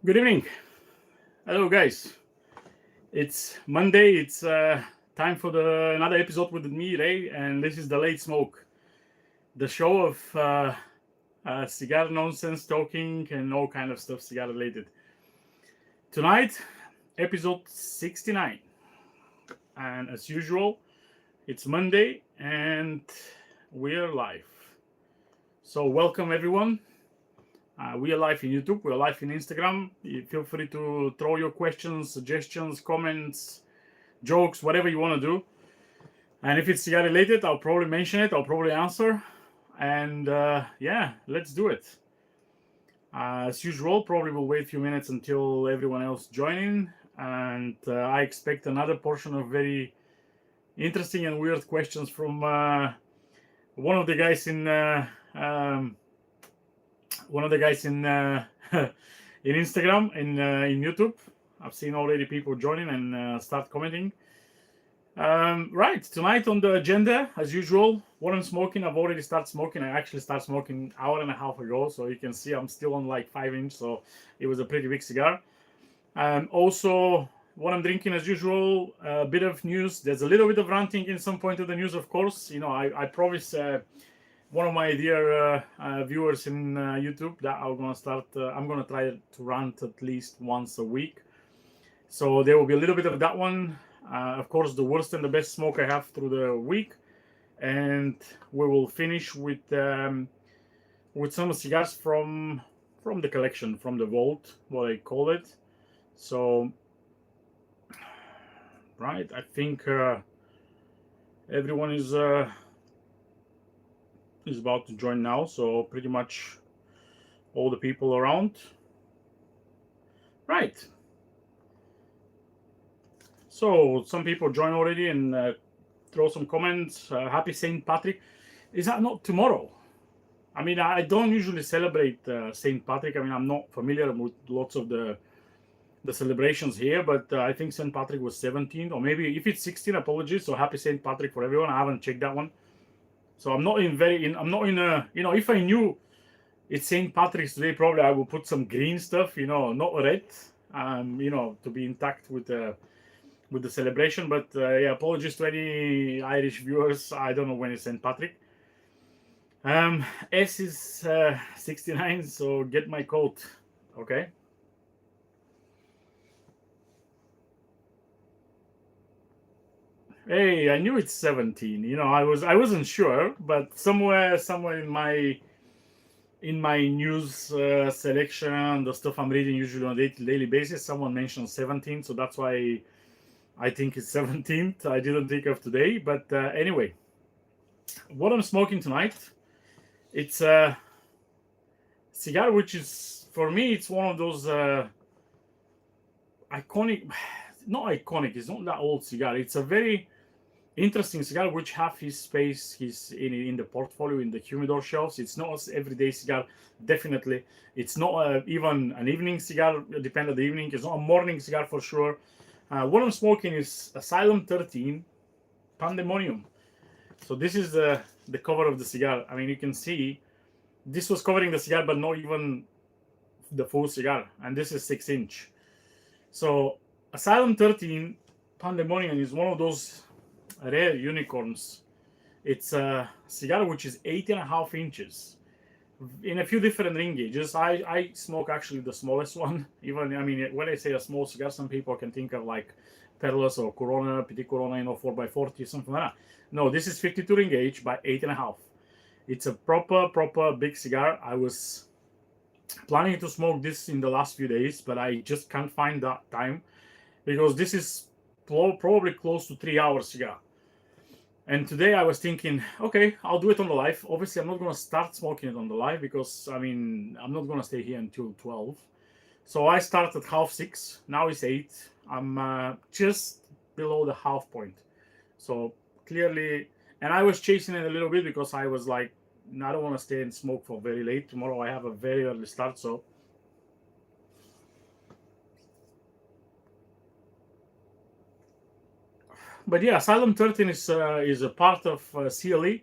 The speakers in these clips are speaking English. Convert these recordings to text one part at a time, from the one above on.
Good evening. Hello, guys. It's Monday. It's time for the another episode with me, Ray, and this is the Late Smoke, the show of cigar nonsense, talking, and all kind of stuff cigar related. Tonight, episode 69, and as usual, it's Monday, and we're live. So welcome everyone. We are live in YouTube. We are live in Instagram. Feel free to throw your questions, suggestions, comments, jokes, whatever you want to do. And if it's cigar related, I'll probably mention it. I'll probably answer. And yeah, let's do it. As usual, probably we'll wait a few minutes until everyone else join in. And I expect another portion of very interesting and weird questions from one of the guys in one of the guys in in Instagram, in YouTube. I've seen already people joining and start commenting. Right, tonight on the agenda, as usual, what I'm smoking. I've already started smoking. I actually started smoking an hour and a half ago, so you can see I'm still on like 5 inch, so it was a pretty big cigar. Also, what I'm drinking as usual, a bit of news. There's a little bit of ranting in some point of the news, of course. You know, I promise one of my dear viewers in YouTube that I'm gonna start. I'm gonna try to rant at least once a week. So there will be a little bit of that one. Of course, the worst and the best smoke I have through the week, and we will finish with some cigars from the collection, from the vault, what I call it. So, right, I think everyone is about to join now. So pretty much all the people around. Right. So some people join already and throw some comments. Happy Saint Patrick. Is that not tomorrow? I mean, I don't usually celebrate Saint Patrick. I mean, I'm not familiar with lots of the celebrations here, but I think Saint Patrick was 17, or maybe if it's 16, apologies. So happy Saint Patrick for everyone. I haven't checked that one. So I'm not I'm not in a, if I knew it's Saint Patrick's today, probably I would put some green stuff, not red, to be intact with the celebration. But yeah, apologies to any Irish viewers. I don't know when it's St. Patrick. S is 69, so get my coat. Okay. Hey, I knew it's 17. I wasn't sure, but somewhere in my news selection, the stuff I'm reading usually on a daily basis, someone mentioned 17, so that's why I think it's 17th. I didn't think of today, but anyway, what I'm smoking tonight, it's a cigar which is, for me, it's one of those iconic, not iconic, it's not that old cigar. It's a very interesting cigar which have his space, his in the portfolio, in the humidor shelves. It's not an everyday cigar, definitely. It's not even an evening cigar, depending on the evening. It's not a morning cigar for sure. What I'm smoking is Asylum 13 Pandemonium. So this is the cover of the cigar. I mean, you can see this was covering the cigar, but not even the full cigar. And this is 6 inch. So Asylum 13 Pandemonium is one of those rare unicorns. It's a cigar which is 8.5 inches in a few different ring gauges. I smoke actually the smallest one. Even, I mean, when I say a small cigar, some people can think of like Perlas or Corona, Petit Corona, 4x40, something like that. No, this is 52 ring gauge by 8.5. It's a proper big cigar. I was planning to smoke this in the last few days, but I just can't find that time because this is probably close to 3 hours cigar. And today I was thinking, okay, I'll do it on the live. Obviously, I'm not going to start smoking it on the live because, I mean, I'm not going to stay here until 12. So I started at 6:30. Now it's 8. I'm just below the half point. So clearly, and I was chasing it a little bit because I was like, I don't want to stay and smoke for very late. Tomorrow I have a very early start. So but yeah, Asylum 13 is a part of CLE.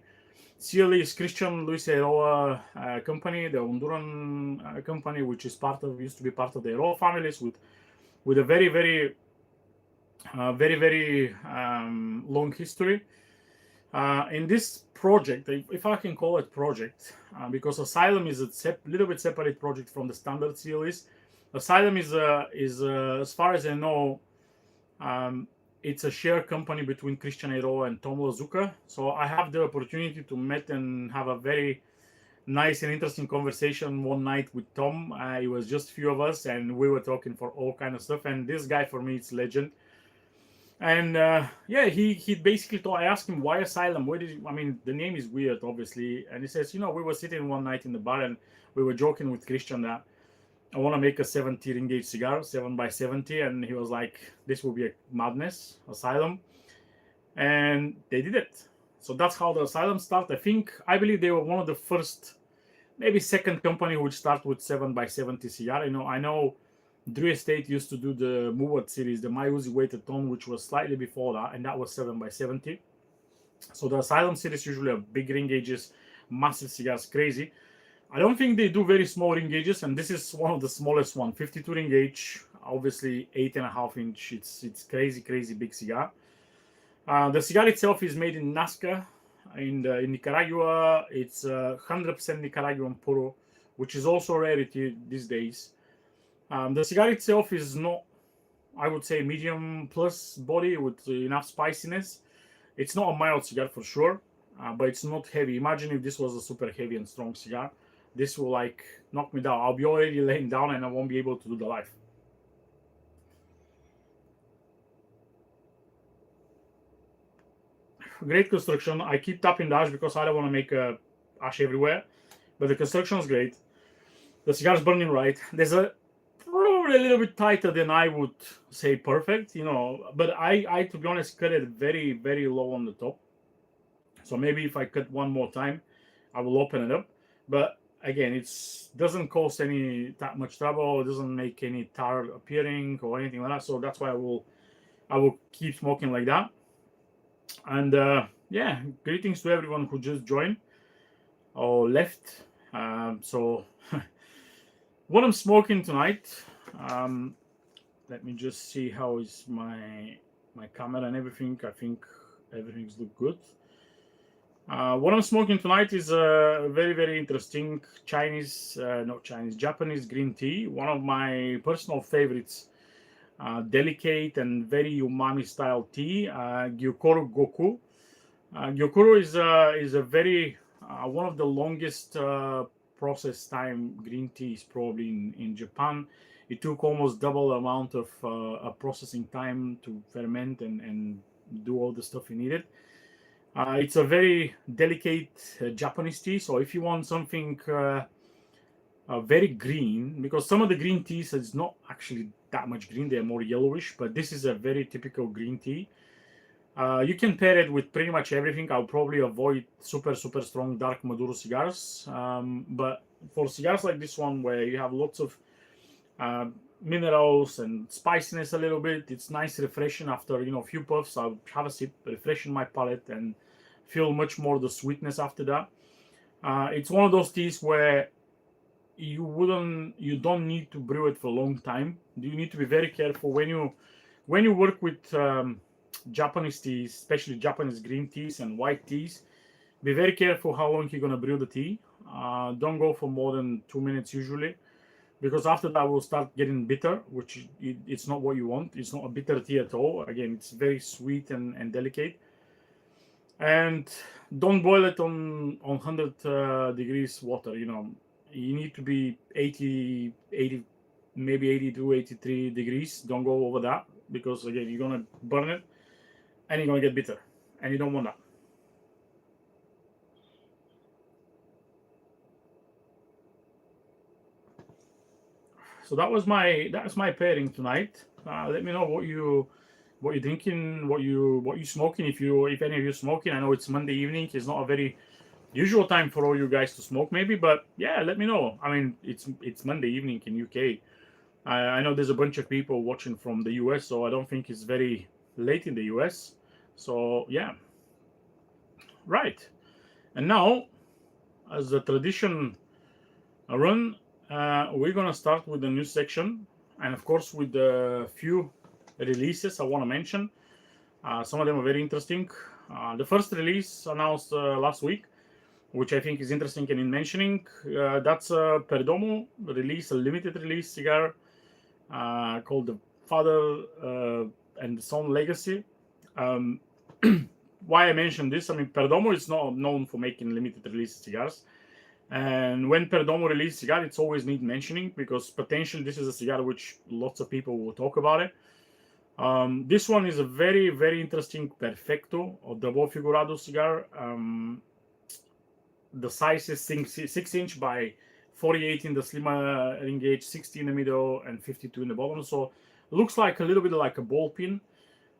CLE is Christian Luis Eroa company, the Honduran company, which is used to be part of the Eroa families with a very long history. In this project, if I can call it project, because Asylum is a little bit separate project from the standard CLEs. Asylum is as far as I know, it's a shared company between Christian Eroa and Tom Lazuka. So I have the opportunity to meet and have a very nice and interesting conversation one night with Tom. It was just a few of us, and we were talking for all kind of stuff. And this guy, for me, it's legend. And yeah, he basically told. I asked him why Asylum. Where did I mean, the name is weird, obviously. And he says, we were sitting one night in the bar and we were joking with Christian that I want to make a 70 ring gauge cigar, 7x70, and he was like, "This will be a madness, Asylum," and they did it. So that's how the Asylum started. I believe they were one of the first, maybe second company which start with 7x70 cigar. I know Drew Estate used to do the Moved series, the My Uzi weighted tone, which was slightly before that, and that was 7x70. So the Asylum series usually are big ring gauges, massive cigars, crazy. I don't think they do very small ring gauges, and this is one of the smallest one, 52 ring gauge, obviously 8.5 inch. It's crazy big cigar. The cigar itself is made in Nazca, in Nicaragua. It's 100% Nicaraguan puro, which is also a rarity these days. The cigar itself is not, I would say, medium plus body with enough spiciness. It's not a mild cigar for sure, but it's not heavy. Imagine if this was a super heavy and strong cigar. This will like knock me down. I'll be already laying down and I won't be able to do the life. Great construction. I keep tapping the ash because I don't want to make ash everywhere, but the construction is great. The cigar's burning right. There's probably a little bit tighter than I would say perfect, but I to be honest cut it very low on the top. So maybe if I cut one more time, I will open it up. But again, it doesn't cause that much trouble. It doesn't make any tar appearing or anything like that. So that's why I will keep smoking like that. And yeah, greetings to everyone who just joined or left. So what I'm smoking tonight. Let me just see how is my camera and everything. I think everything's look good. What I'm smoking tonight is a very interesting Japanese green tea. One of my personal favorites. Delicate and very umami style tea. Gyokuro Goku. Gyokuro is a very one of the longest process time green teas probably in Japan. It took almost double amount of processing time to ferment and do all the stuff you needed. It's a very delicate Japanese tea. So if you want something very green, because some of the green teas is not actually that much green, they're more yellowish, but this is a very typical green tea. You can pair it with pretty much everything. I'll probably avoid super strong dark Maduro cigars, but for cigars like this one where you have lots of minerals and spiciness a little bit, it's nice, refreshing. After a few puffs, I'll have a sip, refreshing my palate and feel much more the sweetness after that. It's one of those teas where you don't need to brew it for a long time. You need to be very careful when you work with Japanese teas, especially Japanese green teas and white teas. Be very careful how long you're gonna brew the tea. Don't go for more than 2 minutes usually, because after that will start getting bitter, which it's not what you want. It's not a bitter tea at all. Again, it's very sweet and delicate. And don't boil it on 100 degrees water. You need to be 80, maybe 82, 83 degrees. Don't go over that, because again, you're gonna burn it and you're gonna get bitter, and you don't want that. So that's my pairing tonight. Let me know what you're drinking, what you smoking. If any of you smoking, I know it's Monday evening. It's not a very usual time for all you guys to smoke, maybe, but yeah, let me know. I mean, it's Monday evening in UK. I know there's a bunch of people watching from the US, so I don't think it's very late in the US. So yeah, right. And now, as the tradition run, we're gonna start with the new section, and of course with the few releases I want to mention. Some of them are very interesting. The first release announced last week, which I think is interesting and in mentioning, that's Perdomo release, a limited release cigar called the Father and the Son Legacy. Um, why I mentioned this, I mean, Perdomo is not known for making limited release cigars. And when Perdomo releases cigar, it's always need mentioning because potentially this is a cigar which lots of people will talk about it. This one is a very, very interesting Perfecto or double figurado cigar. The size is 6 inch by 48 in the slimmer ring gauge, 60 in the middle, and 52 in the bottom. So it looks like a little bit like a ball pin.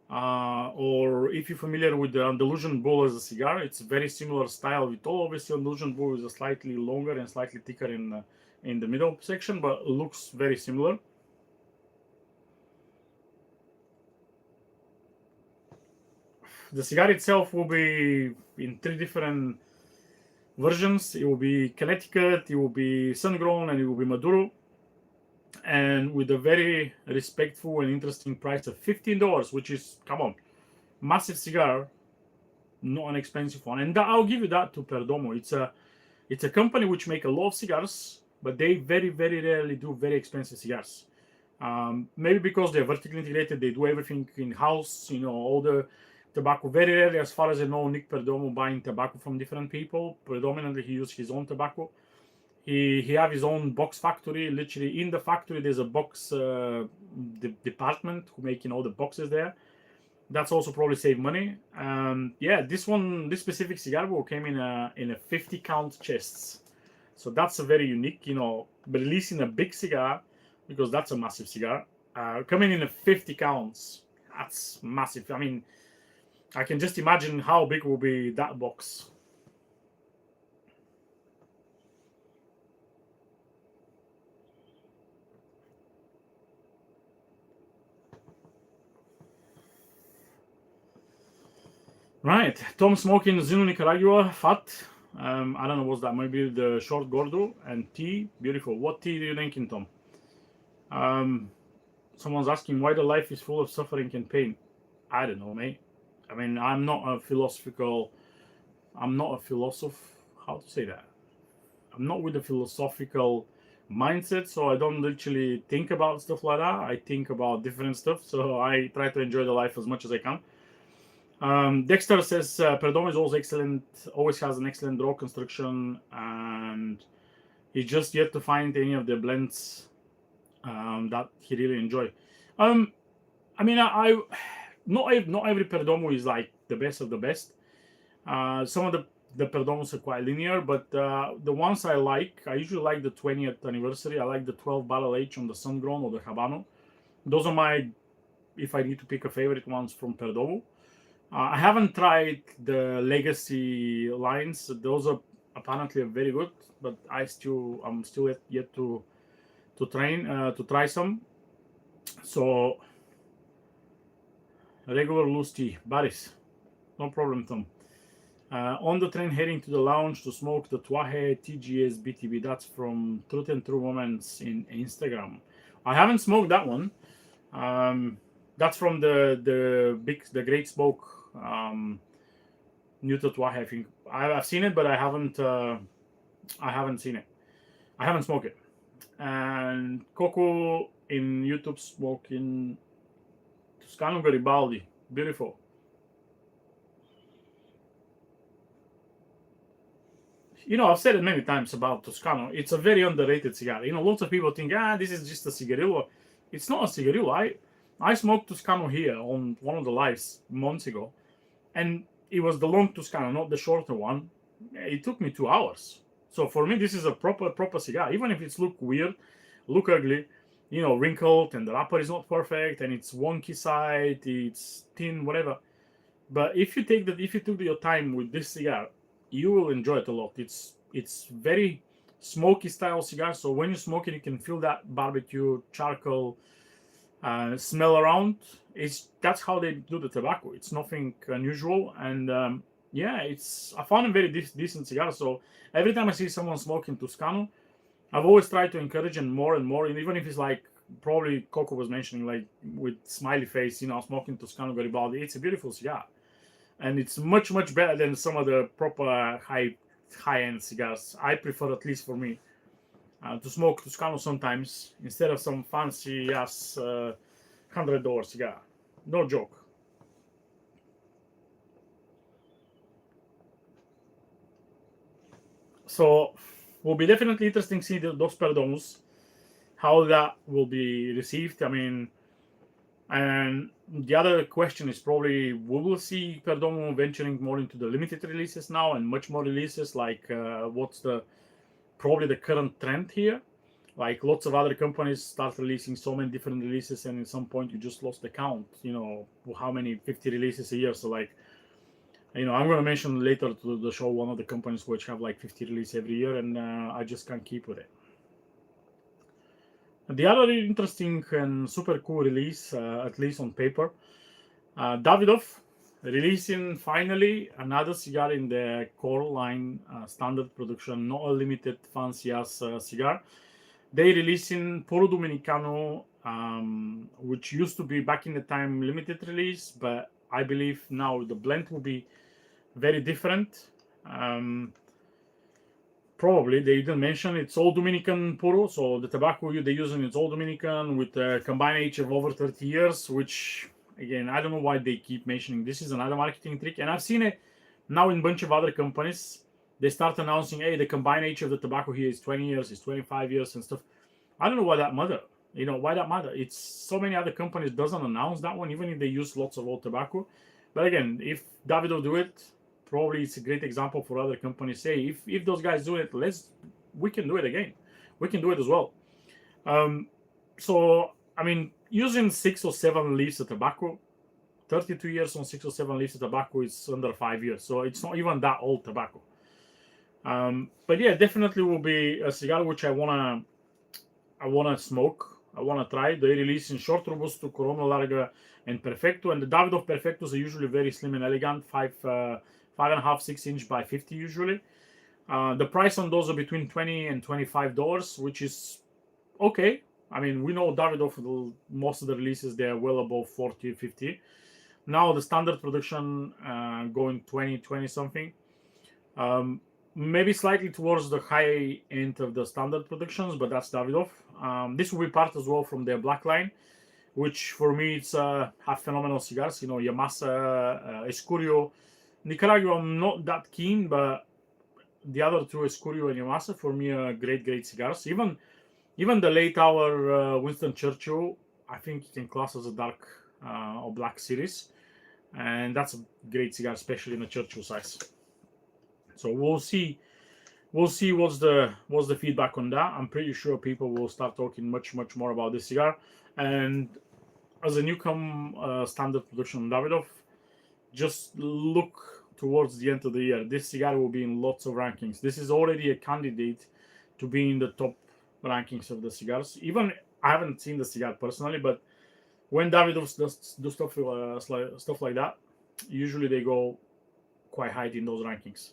Or if you're familiar with the Andalusian Bull as a cigar, it's very similar style. With all obviously Andalusian Bull is a slightly longer and slightly thicker in the middle section, but looks very similar. The cigar itself will be in 3 different versions. It will be Connecticut, it will be sun-grown, and it will be Maduro. And with a very respectful and interesting price of $15, which is, come on, massive cigar, not an expensive one. And I'll give you that to Perdomo. It's a company which make a lot of cigars, but they very, very rarely do very expensive cigars. Maybe because they're vertically integrated, they do everything in-house, all the tobacco. Very rarely, as far as I know, Nick Perdomo buying tobacco from different people. Predominantly, he uses his own tobacco. He have his own box factory. Literally, in the factory, there's a box department who making all the boxes there. That's also probably save money. Yeah, this specific cigar will came in a 50 count chests. So that's a very unique, releasing a big cigar because that's a massive cigar. Coming in a 50 counts, that's massive. I mean, I can just imagine how big will be that box. Right, Tom smoking Zinu Nicaragua, fat. I don't know what's that. Maybe the short gordo and tea. Beautiful. What tea do you drinking, Tom? Someone's asking why the life is full of suffering and pain. I don't know, mate. I mean, I'm not a philosopher. How to say that? I'm not with a philosophical mindset, so I don't literally think about stuff like that. I think about different stuff, so I try to enjoy the life as much as I can. Dexter says Perdomo is always excellent, always has an excellent draw construction, and he's just yet to find any of the blends that he really enjoy. I mean, not every Perdomo is like the best of the best. Some of the Perdomos are quite linear, but the ones I like, I usually like the 20th anniversary. I like the 12 Barrel H on the Sun-Grown or the Habano. Those are my, if I need to pick a favorite ones from Perdomo. I haven't tried the legacy lines. Those are apparently very good, but I'm still yet to try some. So regular loose tea, Baris, no problem, Tom. On the train heading to the lounge to smoke the Tuaje TGS BTB. That's from Truth and True Moments in Instagram. I haven't smoked that one. That's from the Great Smoke New to Tuaje. I think I've seen it, but I haven't seen it. I haven't smoked it. And Coco in YouTube smoking Toscano Garibaldi. Beautiful. I've said it many times about Toscano. It's a very underrated cigar. Lots of people think, this is just a cigarillo. It's not a cigarillo. I smoked Toscano here on one of the lives months ago, and it was the long Toscano, not the shorter one. It took me 2 hours. So for me, this is a proper cigar. Even if it's look weird, look ugly, wrinkled, and the wrapper is not perfect, and it's wonky side, it's thin, whatever. But if you took your time with this cigar, you will enjoy it a lot. It's very smoky style cigar, so when you smoke it, you can feel that barbecue charcoal smell around. That's how they do the tobacco. It's nothing unusual, and Yeah, I found him very decent cigar. So every time I see someone smoking Toscano, I've always tried to encourage him more and more. And even if it's like probably Coco was mentioning, like with smiley face, smoking Toscano Garibaldi, it's a beautiful cigar, and it's much better than some of the proper high end cigars. I prefer, at least for me, to smoke Toscano sometimes instead of some fancy ass $100 cigar. No joke. So will be definitely interesting to see those Perdomos, how that will be received. I mean, and the other question is probably we will see Perdomo venturing more into the limited releases now and much more releases. Like what's the probably the current trend here? Like lots of other companies start releasing so many different releases, and at some point you just lost the count. How many 50 releases a year. So like, I'm going to mention later to the show one of the companies which have like 50 releases every year, and I just can't keep with it. The other interesting and super cool release, at least on paper, Davidoff releasing finally another cigar in the core line, standard production, not a limited fancy ass cigar. They releasing Puro Dominicano, which used to be back in the time limited release, but I believe now the blend will be very different. Probably they didn't mention it's all Dominican Puro, so the tobacco they using it's all Dominican with a combined age of over 30 years, which again I don't know why they keep mentioning. This is another marketing trick, and I've seen it now in a bunch of other companies. They start announcing, hey, the combined age of the tobacco here is 20 years, it's 25 years and stuff. I don't know why that matter. Why that matter? It's so many other companies doesn't announce that one, even if they use lots of old tobacco. But again, if Davido do it, probably it's a great example for other companies. Say if those guys do it, we can do it again. We can do it as well. So I mean, using 6 or 7 leaves of tobacco, 32 years on 6 or 7 leaves of tobacco is under 5 years. So it's not even that old tobacco. But yeah, definitely will be a cigar which I wanna smoke. I wanna try. They release in short robusto, Corona Larga, and Perfecto. And the Davidoff Perfectos are usually very slim and elegant, 5.5, 6 inch by 50 usually. The price on those are between $20 and $25, which is okay. I mean, we know Davidoff, most of the releases they're well above 40, 50. Now the standard production going 20 something. Maybe slightly towards the high end of the standard productions, but that's Davidoff. This will be part as well from their black line, which for me it's have phenomenal cigars. Yamasa, Escurio, Nicaragua. I'm not that keen, but the other two, Escurio and Yamasa, for me are great cigars. Even the late hour Winston Churchill, I think you can class as a dark or black series, and that's a great cigar, especially in a Churchill size. So we'll see what's the feedback on that. I'm pretty sure people will start talking much more about this cigar. And as a newcomer standard production Davidoff, just look towards the end of the year. This cigar will be in lots of rankings. This is already a candidate to be in the top rankings of the cigars. Even I haven't seen the cigar personally, but when Davidoff does do stuff like that, usually they go quite high in those rankings.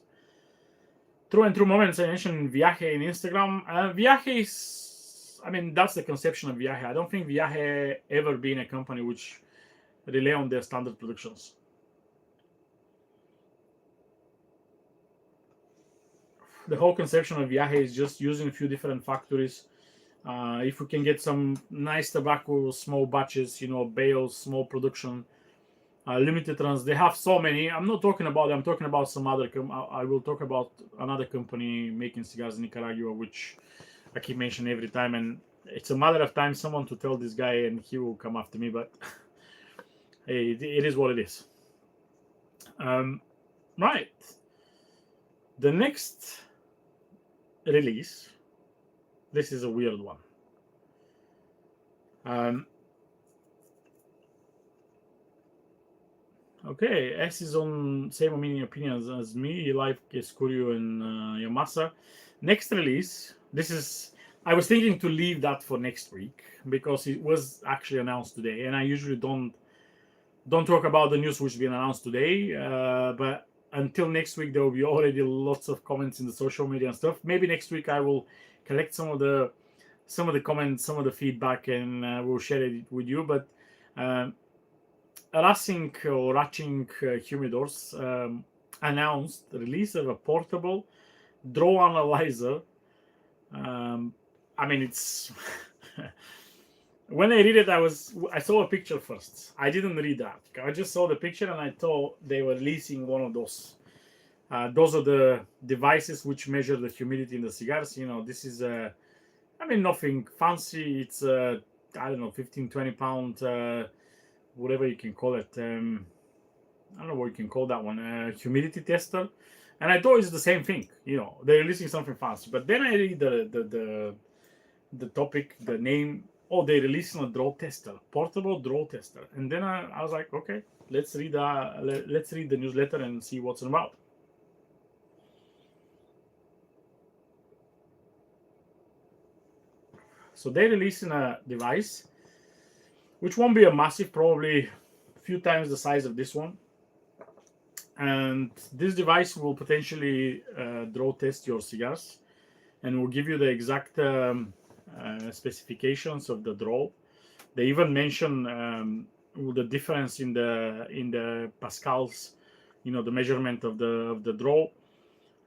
True moments. I mentioned Viaje in Instagram. Viaje is, I mean, that's the conception of Viaje. I don't think Viaje ever been a company which rely on their standard productions. The whole conception of Viaje is just using a few different factories. If we can get some nice tobacco, small batches, bales, small production, limited runs. They have so many. I'm not talking about them. I'm talking about some other. I will talk about another company making cigars in Nicaragua, which I keep mentioning every time. And it's a matter of time someone to tell this guy, and he will come after me. But hey, it is what it is. Right. The next release. This is a weird one. Okay, S is on same opinions as me, like Escurio and Yamasa. Next release, this is, I was thinking to leave that for next week because it was actually announced today, and I usually don't talk about the news which has been announced today, but until next week, there will be already lots of comments in the social media and stuff. Maybe next week I will collect some of the comments, some of the feedback, and we'll share it with you. But um, Racing Humidors announced the release of a portable draw analyzer. I mean, it's when I read it, I saw a picture first. I didn't read that. I just saw the picture and I thought they were releasing one of those. Those are the devices which measure the humidity in the cigars. This is I mean, nothing fancy. It's I don't know, 15, 20 pound, whatever you can call it. I don't know what you can call that one. Humidity tester. And I thought it's the same thing. They're releasing something fancy. But then I read the topic, the name. Oh, they're releasing a draw tester, portable draw tester. And then I was like, okay, let's read the newsletter and see what's it about. So they're releasing a device, which won't be a massive, probably a few times the size of this one. And this device will potentially draw test your cigars and will give you the exact specifications of the draw. They even mention the difference in the pascals, the measurement of the draw,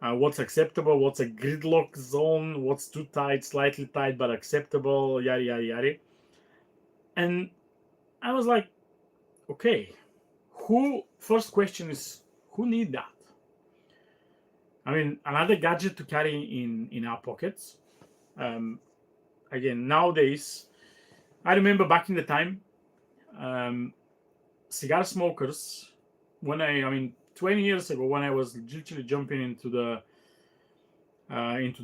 what's acceptable, what's a gridlock zone, what's too tight, slightly tight but acceptable, yada yada yada. And I was like, okay, first question is, who need that? I mean, another gadget to carry in our pockets. Again, nowadays, I remember back in the time, cigar smokers, I mean 20 years ago, when I was literally jumping into the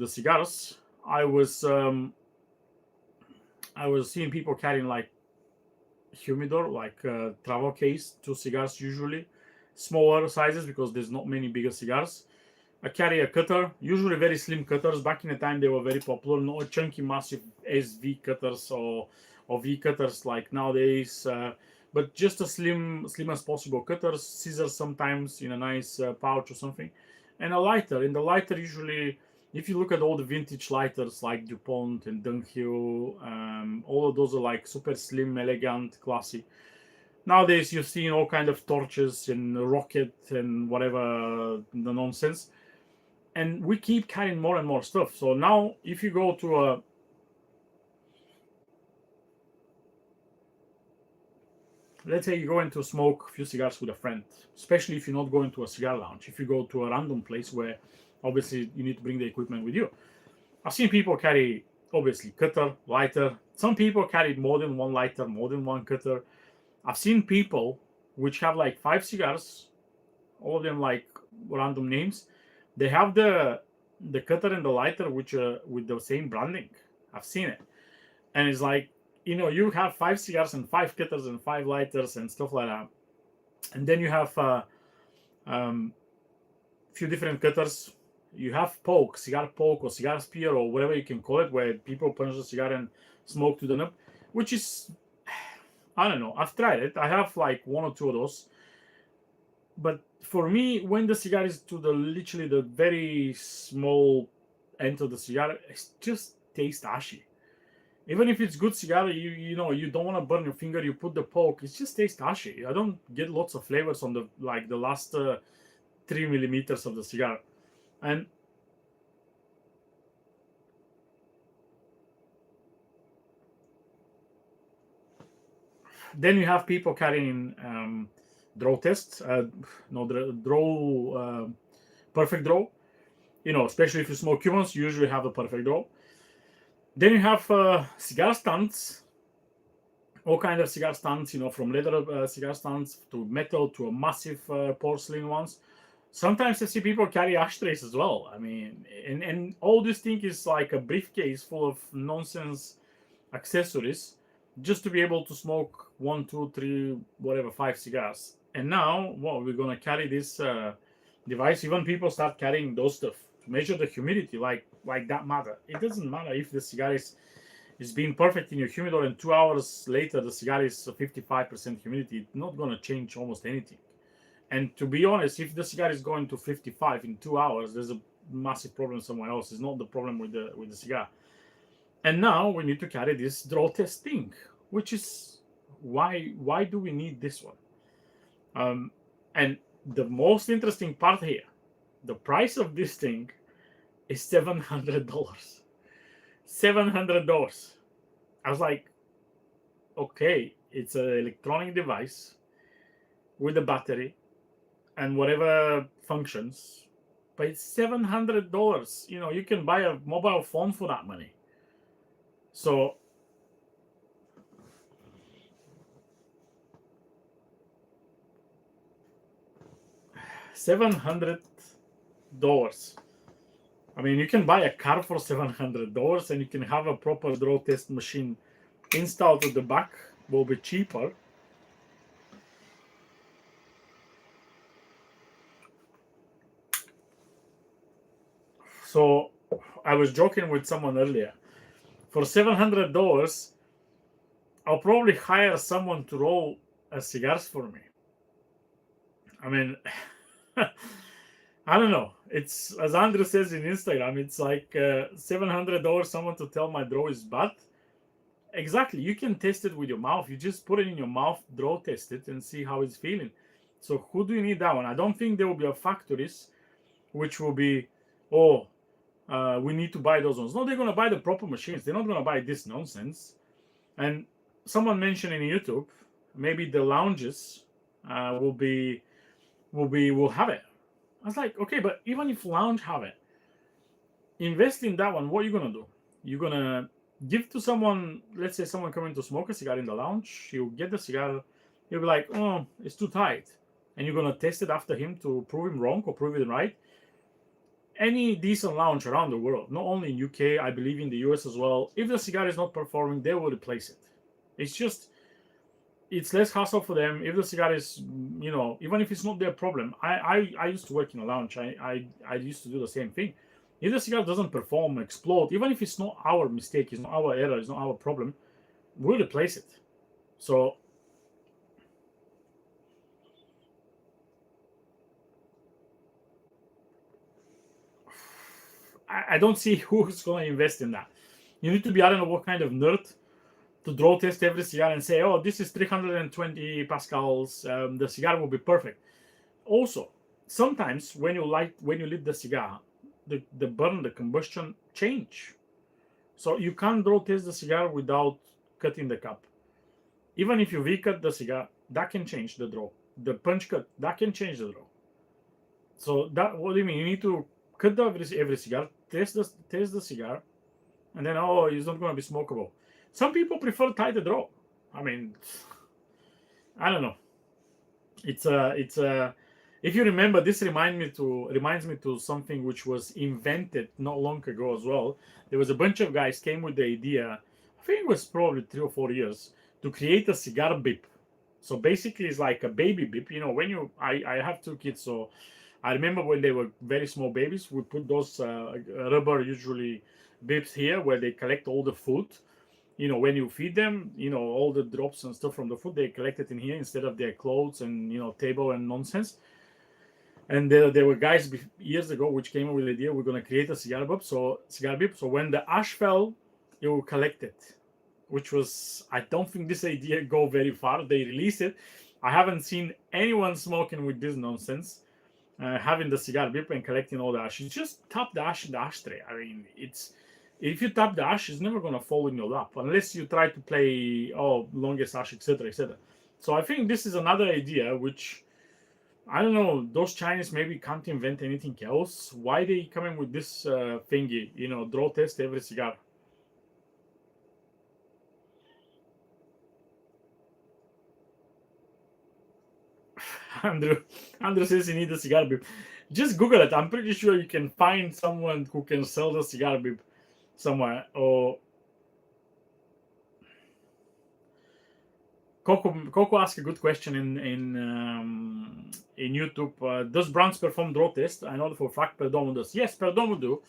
cigars, I was seeing people carrying like humidor, like travel case, 2 cigars usually, smaller sizes because there's not many bigger cigars. I carry a cutter, usually very slim cutters. Back in the time, they were very popular. Not chunky, massive SV cutters or V cutters like nowadays, but just a slim as possible cutters, scissors sometimes in a nice pouch or something, and a lighter. In the lighter, usually, if you look at all the vintage lighters like DuPont and Dunhill, all of those are like super slim, elegant, classy. Nowadays, you're seeing all kind of torches and rocket and whatever the nonsense. And we keep carrying more and more stuff. So now, if you go to let's say you go into smoke a few cigars with a friend, especially if you're not going to a cigar lounge. If you go to a random place where obviously you need to bring the equipment with you. I've seen people carry, obviously, cutter, lighter. Some people carry more than one lighter, more than one cutter. I've seen people which have like 5 cigars, all of them like random names. They have the cutter and the lighter which with the same branding. I've seen it. And it's like, you have 5 cigars and 5 cutters and 5 lighters and stuff like that. And then you have few different cutters. You have cigar poke or cigar spear or whatever you can call it, where people punch the cigar and smoke to the nub, which is, I don't know. I've tried it. I have like 1 or 2 of those. But for me, when the cigar is to literally the very small end of the cigar, it just tastes ashy. Even if it's good cigar, you don't want to burn your finger. You put the poke, it just tastes ashy. I don't get lots of flavors on the last 3 millimeters of the cigar, and then you have people carrying draw tests, perfect draw. Especially if you smoke Cubans, you usually have a perfect draw. Then you have cigar stands, all kind of cigar stands, from leather cigar stands to metal to a massive porcelain ones. Sometimes I see people carry ashtrays as well. I mean, and all this thing is like a briefcase full of nonsense accessories just to be able to smoke 1, 2, 3, whatever, 5 cigars. And now, we're gonna carry this device. Even people start carrying those stuff to measure the humidity, like that matter. It doesn't matter if the cigar is being perfect in your humidor and 2 hours later the cigar is 55% humidity. It's not gonna change almost anything. And to be honest, if the cigar is going to 55 in 2 hours, there's a massive problem somewhere else. It's not the problem with the cigar. And now we need to carry this draw test thing, which is why do we need this one? And the most interesting part here, the price of this thing is $700. $700. I was like, okay, it's an electronic device with a battery and whatever functions, but it's $700. You know, you can buy a mobile phone for that money. So $700. I mean, you can buy a car for $700 and you can have a proper draw test machine installed at the back. Will be cheaper. So I was joking with someone earlier. For $700, I'll probably hire someone to roll cigars for me. I mean, I don't know. It's, as Andrew says in Instagram, it's like $700 someone to tell my draw is bad. Exactly. You can test it with your mouth. You just put it in your mouth, draw test it, and see how it's feeling. So who do you need that one? I don't think there will be a factories which will be, we need to buy those ones. No, they're going to buy the proper machines. They're not going to buy this nonsense. And someone mentioned in YouTube, maybe the lounges will have it. I was like, okay, but even if lounge have it, invest in that one. What are you gonna do? You're gonna give to someone. Let's say someone coming to smoke a cigar in the lounge. He'll get the cigar. He'll be like, oh, it's too tight, and you're gonna test it after him to prove him wrong or prove him right. Any decent lounge around the world, not only in UK, I believe in the US as well. If the cigar is not performing, they will replace it. It's less hassle for them. If the cigar is, even if it's not their problem. I used to work in a lounge. I used to do the same thing. If the cigar doesn't perform, explode, even if it's not our mistake, it's not our error, it's not our problem, we'll replace it. So I don't see who's going to invest in that. You need to be, I don't know what kind of nerd to draw test every cigar and say, oh, this is 320 pascals, the cigar will be perfect. Also, sometimes when you lit the cigar, the burn, the combustion change. So you can't draw test the cigar without cutting the cap. Even if you V-cut the cigar, that can change the draw. The punch cut, that can change the draw. So that, what do you mean? You need to cut every cigar, test the cigar, and then, it's not going to be smokable. Some people prefer tighter draw. I mean, I don't know. It's if you remember, this reminds me to something which was invented not long ago as well. There was a bunch of guys came with the idea, I think it was probably 3 or 4 years, to create a cigar bip. So basically it's like a baby bip. I have 2 kids, so I remember when they were very small babies, we put those rubber, usually bips here, where they collect all the food. When you feed them, all the drops and stuff from the food, they collect it in here instead of their clothes and, table and nonsense. And there were guys years ago which came up with the idea, we're going to create a cigar bip. So when the ash fell, it will collect it, which was, I don't think this idea go very far. They released it. I haven't seen anyone smoking with this nonsense, having the cigar bip and collecting all the ash. You just tap the ash in the ashtray. I mean, if you tap the ash, it's never going to fall in your lap unless you try to play, longest ash, etc., etc. So I think this is another idea which, I don't know, those Chinese maybe can't invent anything else. Why they coming with this thingy, draw test every cigar? Andrew says he needs a cigar bib. Just Google it. I'm pretty sure you can find someone who can sell the cigar bib somewhere. Or Coco asked a good question in YouTube. Does Brands perform draw test? I know for a fact Perdomo does. Yes, Perdomo do.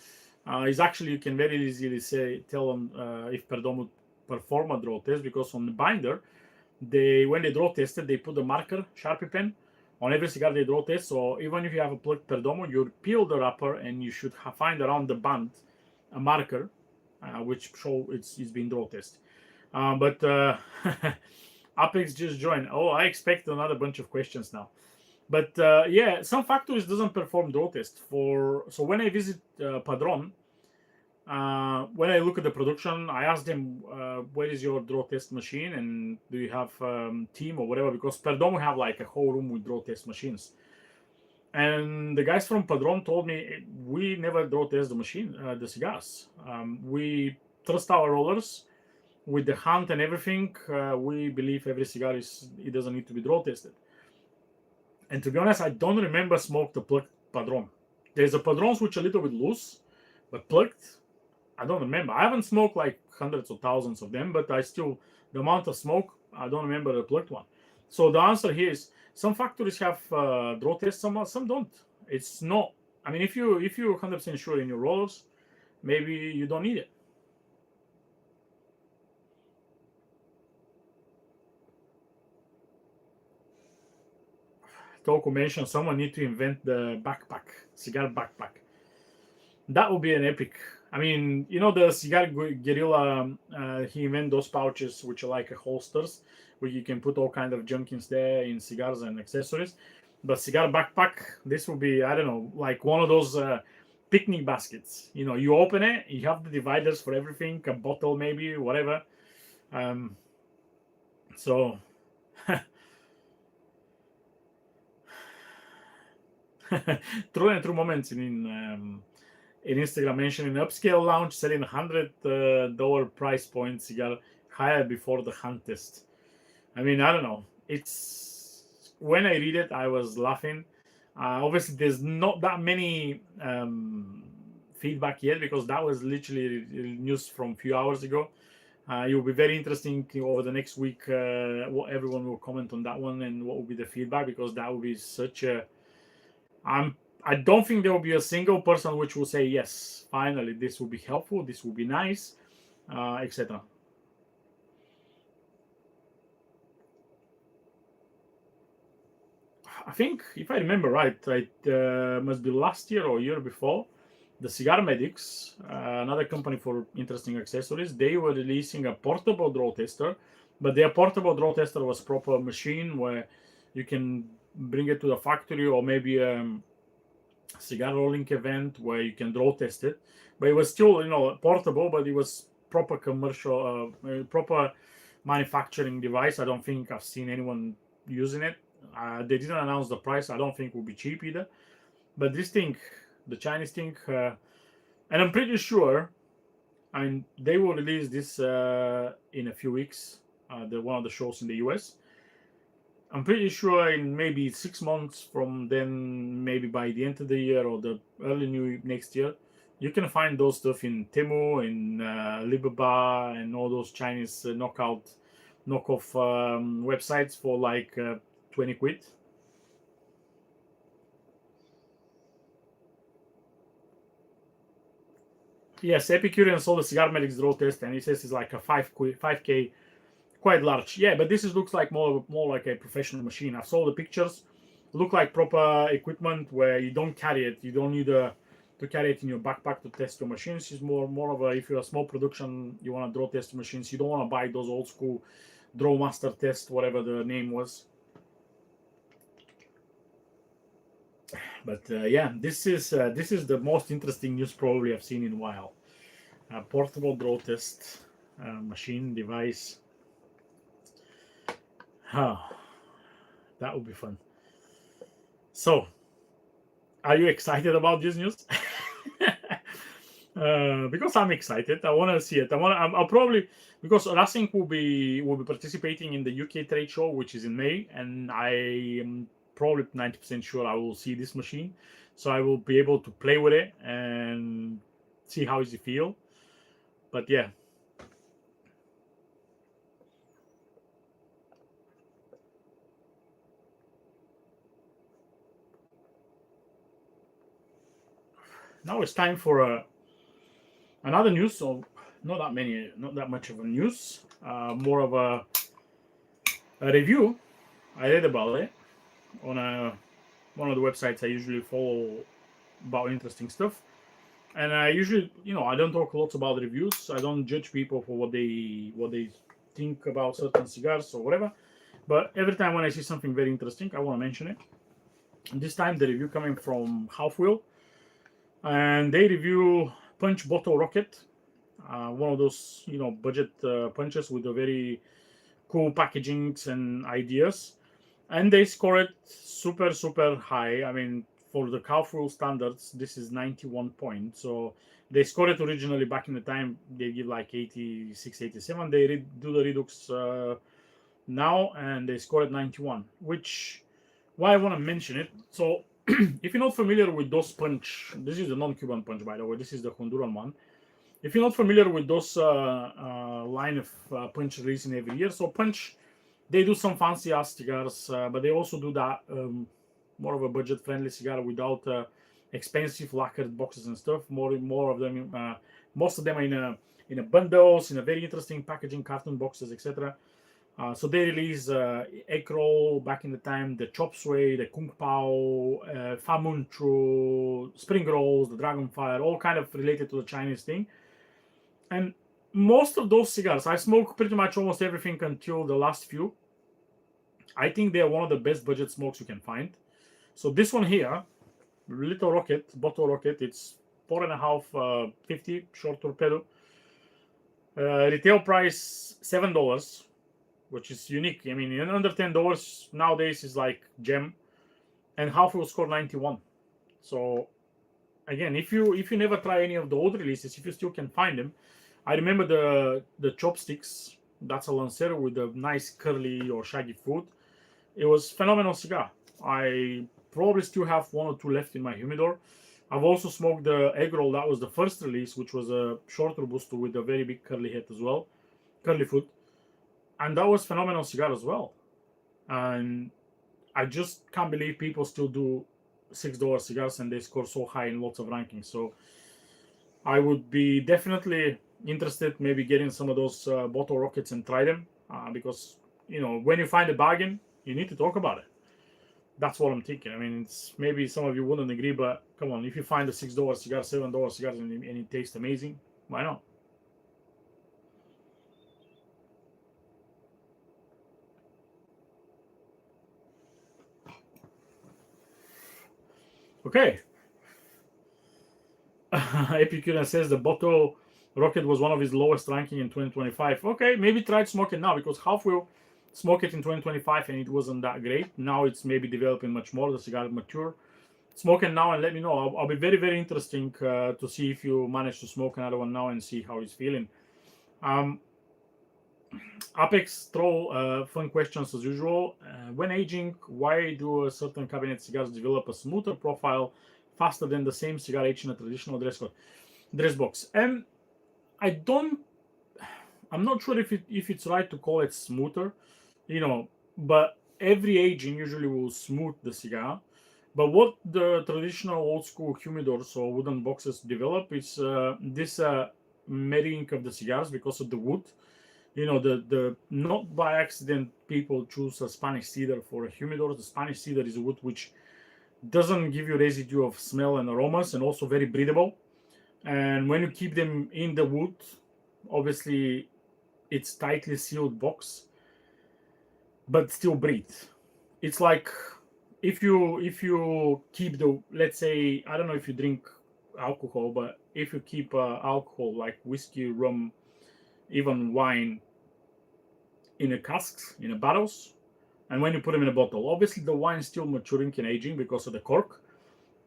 Is actually, you can very easily tell them if Perdomo perform a draw test, because on the binder, when they draw tested, they put the marker Sharpie pen On every cigar they draw test. So even if you have a plugged Perdomo, you peel the wrapper and you should find around the band a marker which show it's been draw test. But Apex just joined. Oh, I expect another bunch of questions now. But yeah, some factories doesn't perform draw test for. So when I visit Padron, when I look at the production, I ask them, where is your draw test machine and do you have team or whatever? Because Perdomo have like a whole room with draw test machines. And the guys from Padron told me we never draw test the machine, the cigars. We trust our rollers with the hunt and everything. We believe every cigar it doesn't need to be draw tested. And to be honest, I don't remember smoke the plugged Padron. There's a Padrons which are a little bit loose, but plugged, I don't remember. I haven't smoked like hundreds of thousands of them, but the amount of smoke, I don't remember the plugged one. So the answer here is some factories have draw tests, some don't. It's not. I mean, if you're 100% sure in your rollers, maybe you don't need it. Toku mentioned someone need to invent the cigar backpack. That would be an epic. I mean, the cigar guerrilla, he invented those pouches which are like holsters where you can put all kind of junk in there in cigars and accessories. But cigar backpack, this will be, I don't know, like one of those picnic baskets. You open it, you have the dividers for everything, a bottle maybe, whatever. So true moments in Instagram mentioning upscale lounge selling $100 price point cigar higher before the hunt test. I mean, I don't know. It's when I read it, I was laughing. Obviously, there's not that many feedback yet because that was literally news from a few hours ago. It will be very interesting over the next week what everyone will comment on that one and what will be the feedback, because that will be such a. I don't think there will be a single person which will say yes. Finally, this will be helpful. This will be nice, etc. I think, if I remember right, it must be last year or year before, the Cigar Medics, another company for interesting accessories, they were releasing a portable draw tester, but their portable draw tester was proper machine where you can bring it to the factory or maybe cigar rolling event where you can draw test it. But it was still, portable, but it was proper commercial, proper manufacturing device. I don't think I've seen anyone using it. They didn't announce the price. I don't think it will be cheap either. But this thing, the Chinese thing, and I'm pretty sure, I mean, they will release this in a few weeks, one of the shows in the US. I'm pretty sure in maybe 6 months from then, maybe by the end of the year or the early next year, you can find those stuff in Temu, in Alibaba, and all those Chinese knockoff websites for like 20 quid. Yes, Epicurean sold the Cigar Medics draw test, and he says it's like a 5K, quite large. Yeah, but this looks like more like a professional machine. I saw the pictures. Look like proper equipment where you don't carry it. You don't need to carry it in your backpack to test your machines. It's more of a, if you're a small production, you want to draw test machines. You don't want to buy those old school draw master test, whatever the name was. But yeah, this is the most interesting news probably I've seen in a while. Portable draw test machine device. That would be fun. So, are you excited about this news? Because I'm excited. I want to see it. I'll probably, because Racing will be participating in the UK trade show, which is in May, and I am probably 90% sure I will see this machine, so I will be able to play with it and see how does it feel. But yeah. Now it's time for another news. So not that much of a news. More of a review. I read about it. on one of the websites I usually follow about interesting stuff. And I usually, I don't talk lots about reviews. I don't judge people for what they think about certain cigars or whatever. But every time when I see something very interesting, I want to mention it. And this time, the review coming from Half Wheel, and they review Punch Bottle Rocket, one of those budget punches with a very cool packagings and ideas, and they score it super super high. I mean, for the Carrefour standards, this is 91 points. So they scored it originally back in the time. They give like 86, 87. They do the Redux now, and they scored 91. Which why I want to mention it. So if you're not familiar with those punch, this is the non-Cuban punch, by the way. This is the Honduran one. If you're not familiar with those line of punch releasing every year, so punch, they do some fancy ass cigars, but they also do that more of a budget friendly cigar without expensive lacquered boxes and stuff. More of them, most of them are in a bundles, in a very interesting packaging, carton boxes, etc. So they release egg roll back in the time, the chop suey, the kung pao, famunchu, spring rolls, the dragon fire, all kind of related to the Chinese thing. And most of those cigars, I smoke pretty much almost everything until the last few. I think they're one of the best budget smokes you can find. So this one here, little rocket, bottle rocket, it's 4.5 50 short torpedo. Retail price $7, which is unique. I mean, under $10 nowadays is like gem, and Half will score 91. So again, if you never try any of the old releases, if you still can find them, I remember the chopsticks. That's a Lancero with a nice curly or shaggy foot. It was phenomenal cigar. I probably still have one or two left in my humidor. I've also smoked the egg roll. That was the first release, which was a short robusto with a very big curly head as well, curly foot, and that was phenomenal cigar as well. And I just can't believe people still do $6 cigars and they score so high in lots of rankings. So I would be definitely interested, maybe getting some of those bottle rockets and try them, because when you find a bargain, you need to talk about it. That's what I'm thinking. I mean, it's maybe some of you wouldn't agree, but come on, if you find a $6 cigar, $7 cigars, and it tastes amazing, why not? Okay. Epicurian says the bottle rocket was one of his lowest ranking in 2025. Okay, maybe try to smoke it now, because Half will smoke it in 2025 and it wasn't that great. Now it's maybe developing much more. The cigar mature. Smoke it now and let me know. I'll be very very interesting to see if you manage to smoke another one now and see how he's feeling. Apex throw fun questions as usual. When aging, why do a certain cabinet cigars develop a smoother profile faster than the same cigar aged in a traditional dress box? And I'm not sure if it's right to call it smoother, but every aging usually will smooth the cigar. But what the traditional old school humidors or wooden boxes develop is this marrying of the cigars because of the wood. The not by accident people choose a Spanish cedar for a humidor. The Spanish cedar is a wood which doesn't give you residue of smell and aromas, and also very breathable. And when you keep them in the wood, obviously it's tightly sealed box, but still breathe. It's like if you keep the, let's say, I don't know if you drink alcohol, but if you keep alcohol like whiskey, rum, even wine in a casks, in a barrels, and when you put them in a bottle, obviously the wine is still maturing and aging because of the cork,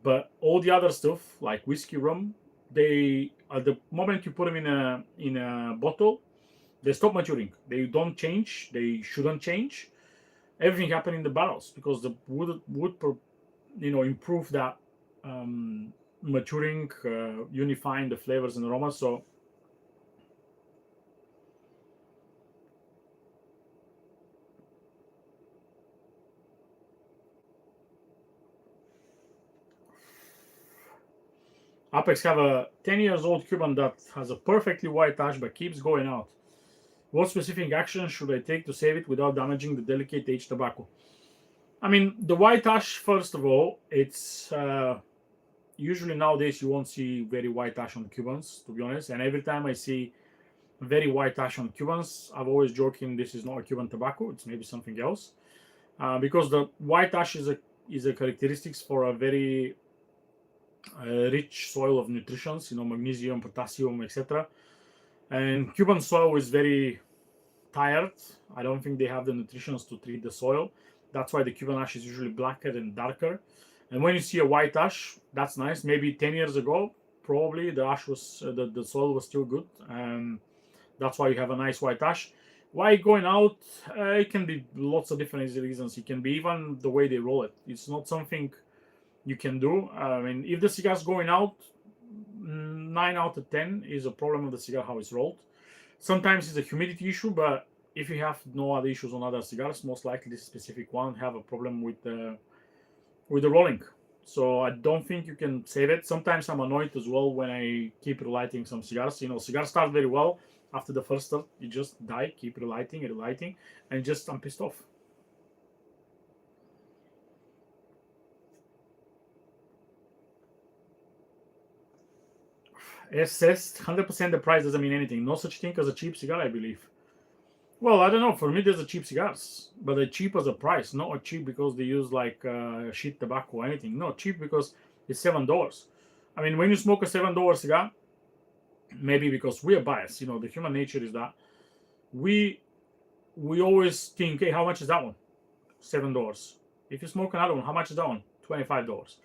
but all the other stuff like whiskey, rum, they at the moment you put them in a bottle, they stop maturing. They don't change. They shouldn't change. Everything happened in the barrels because the wood improve that maturing, unifying the flavors and aromas. So Apex have a 10 years old Cuban that has a perfectly white ash but keeps going out. What specific action should I take to save it without damaging the delicate aged tobacco? I mean, the white ash, first of all, it's usually nowadays you won't see very white ash on Cubans, to be honest. And every time I see very white ash on Cubans, I'm always joking this is not a Cuban tobacco, it's maybe something else. Because the white ash is a characteristics for a very rich soil of nutrients, magnesium, potassium, etc. And Cuban soil is very tired. I don't think they have the nutrients to treat the soil. That's why the Cuban ash is usually blacker and darker. And when you see a white ash, that's nice. Maybe 10 years ago, probably the ash was the soil was still good. That's why you have a nice white ash. Why going out? It can be lots of different reasons. It can be even the way they roll it. It's not something you can do. I mean, if the cigar's going out, 9 out of 10 is a problem of the cigar how it's rolled. Sometimes it's a humidity issue, but if you have no other issues on other cigars, most likely this specific one have a problem with the rolling. So I don't think you can save it. Sometimes I'm annoyed as well when I keep relighting some cigars. Cigars start very well. After the first start, you just die, keep relighting, and just I'm pissed off. Assessed 100% the price doesn't mean anything. No such thing as a cheap cigar, I believe. Well, I don't know. For me, there's a cheap cigars, but a cheap as a price, not a cheap because they use like shit tobacco or anything. No, cheap because it's $7. I mean, when you smoke a $7 cigar, maybe because we are biased. The human nature is that we we always think, hey, how much is that one? $7. If you smoke another one, how much is that one? $25.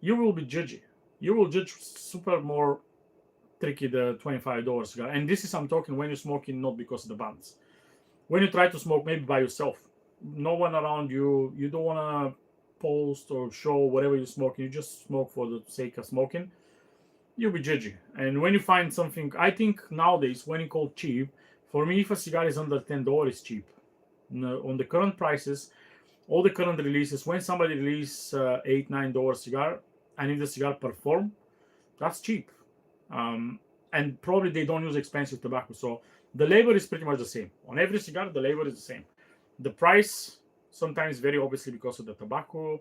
You will be judgy. You will judge super more tricky the $25 cigar. And this is I'm talking when you're smoking, not because of the bands. When you try to smoke maybe by yourself, no one around you, you don't want to post or show whatever you're smoking, you just smoke for the sake of smoking, you'll be judgy. And when you find something, I think nowadays when you call cheap, for me, if a cigar is under $10, it's cheap. On the current prices, all the current releases, when somebody release $8-9 cigar, and if the cigar perform, that's cheap. And probably they don't use expensive tobacco. So the labor is pretty much the same. On every cigar, the labor is the same. The price sometimes vary obviously because of the tobacco.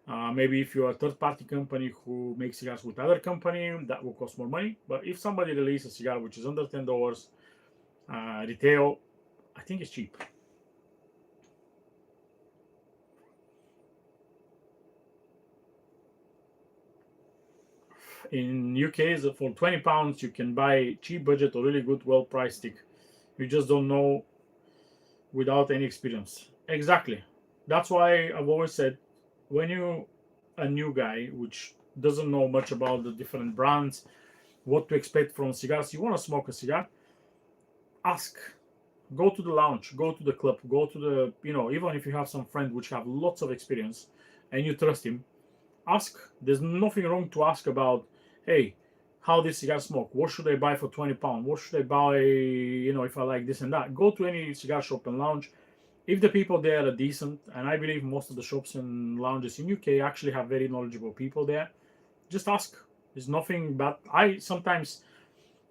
Maybe if you're a third-party company who makes cigars with other company, that will cost more money. But if somebody releases a cigar which is under $10 retail, I think it's cheap. In UK, for £20, you can buy cheap budget or really good, well-priced stick. You just don't know without any experience. Exactly. That's why I've always said, when you a new guy which doesn't know much about the different brands, what to expect from cigars, you want to smoke a cigar, ask. Go to the lounge, go to the club, go to the, even if you have some friend which have lots of experience and you trust him, ask. There's nothing wrong to ask about, hey, how this cigar smoke? What should I buy for £20? What should I buy, if I like this and that? Go to any cigar shop and lounge. If the people there are decent, and I believe most of the shops and lounges in UK actually have very knowledgeable people there, just ask. There's nothing bad. I sometimes,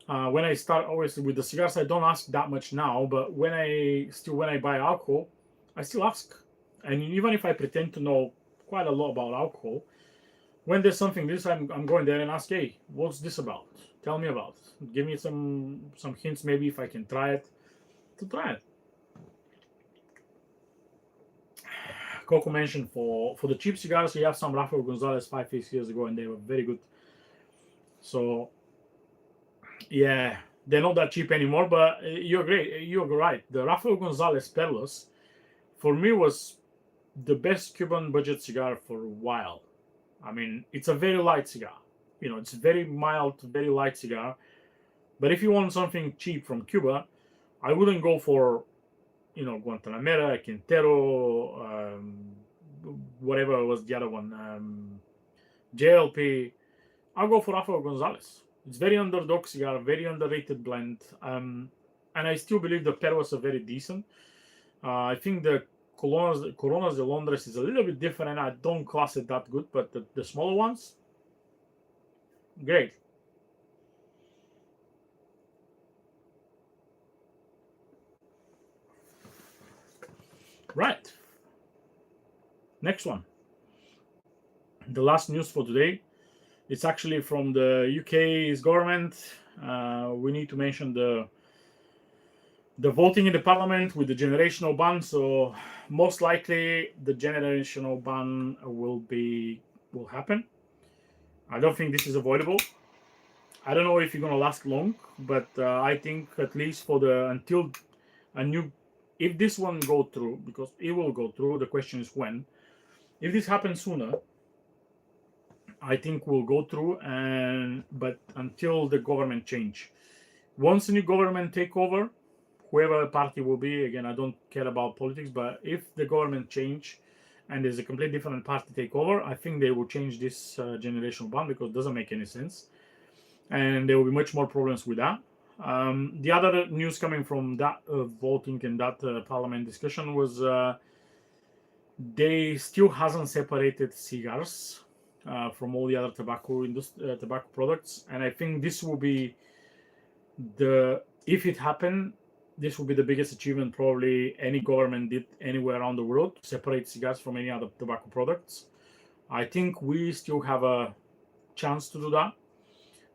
when I start, obviously with the cigars, I don't ask that much now, but when I buy alcohol, I still ask. And even if I pretend to know quite a lot about alcohol, when there's something this, I'm going there and ask, hey, what's this about? Tell me about it. Give me some hints, maybe if I can try it. To try it. Coco mentioned for the cheap cigars, you have some Rafael Gonzalez 5 6 years ago, and they were very good. So yeah, they're not that cheap anymore. But you're great. You're right. The Rafael Gonzalez Perlos, for me, was the best Cuban budget cigar for a while. I mean, it's a very light cigar. It's very mild, very light cigar. But if you want something cheap from Cuba, I wouldn't go for, Guantanamera, Quintero, whatever was the other one, JLP. I'll go for Rafael Gonzalez. It's very underdog cigar, very underrated blend. And I still believe the Perros are very decent. I think the Coronas de Londres is a little bit different, and I don't class it that good, but the smaller ones, great. Right. Next one. The last news for today. It's actually from the UK's government. We need to mention the voting in the parliament with the generational ban. So most likely the generational ban will happen. I don't think this is avoidable. I don't know if it's gonna last long, but I think at least for until a new, if this one go through, because it will go through. The question is when. If this happens sooner, I think we'll go through, but until the government change, once the new government take over, whoever the party will be, again, I don't care about politics, but if the government change and there's a completely different party take over, I think they will change this generational ban because it doesn't make any sense, and there will be much more problems with that. The other news coming from that voting and that parliament discussion was they still hasn't separated cigars from all the other tobacco products, and I think this will be if it happened, this will be the biggest achievement probably any government did anywhere around the world to separate cigars from any other tobacco products. I think we still have a chance to do that.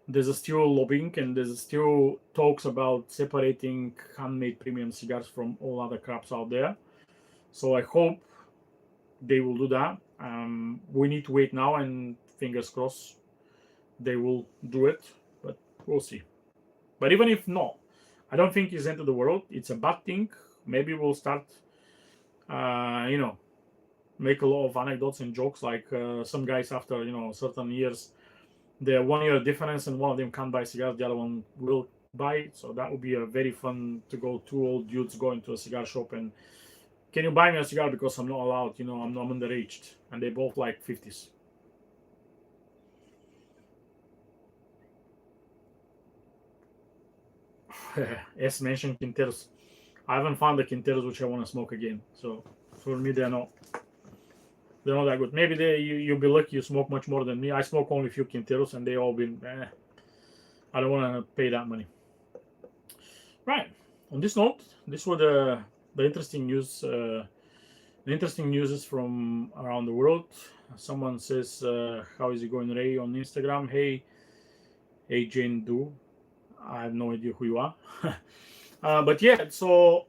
There's still lobbying and there's still talks about separating handmade premium cigars from all other crops out there. So I hope they will do that. We need to wait now and fingers crossed they will do it, but we'll see. But even if not, I don't think it's the end of the world. It's a bad thing. Maybe we'll start, make a lot of anecdotes and jokes like some guys after, certain years, the 1 year difference and one of them can't buy cigars, the other one will buy it. So that would be a very fun to go, two old dudes going to a cigar shop and can you buy me a cigar because I'm not allowed, I'm underaged. And they both like 50s. As mentioned, Quinteros. I haven't found the Quinteros which I want to smoke again. So for me, they're not that good. Maybe you'll be lucky you smoke much more than me. I smoke only a few Quinteros and they all been, I don't want to pay that money. Right. On this note, this were the interesting news. The interesting news is from around the world. Someone says, how is it going, Ray, on Instagram? Hey Jane Do. I have no idea who you are. But yeah, so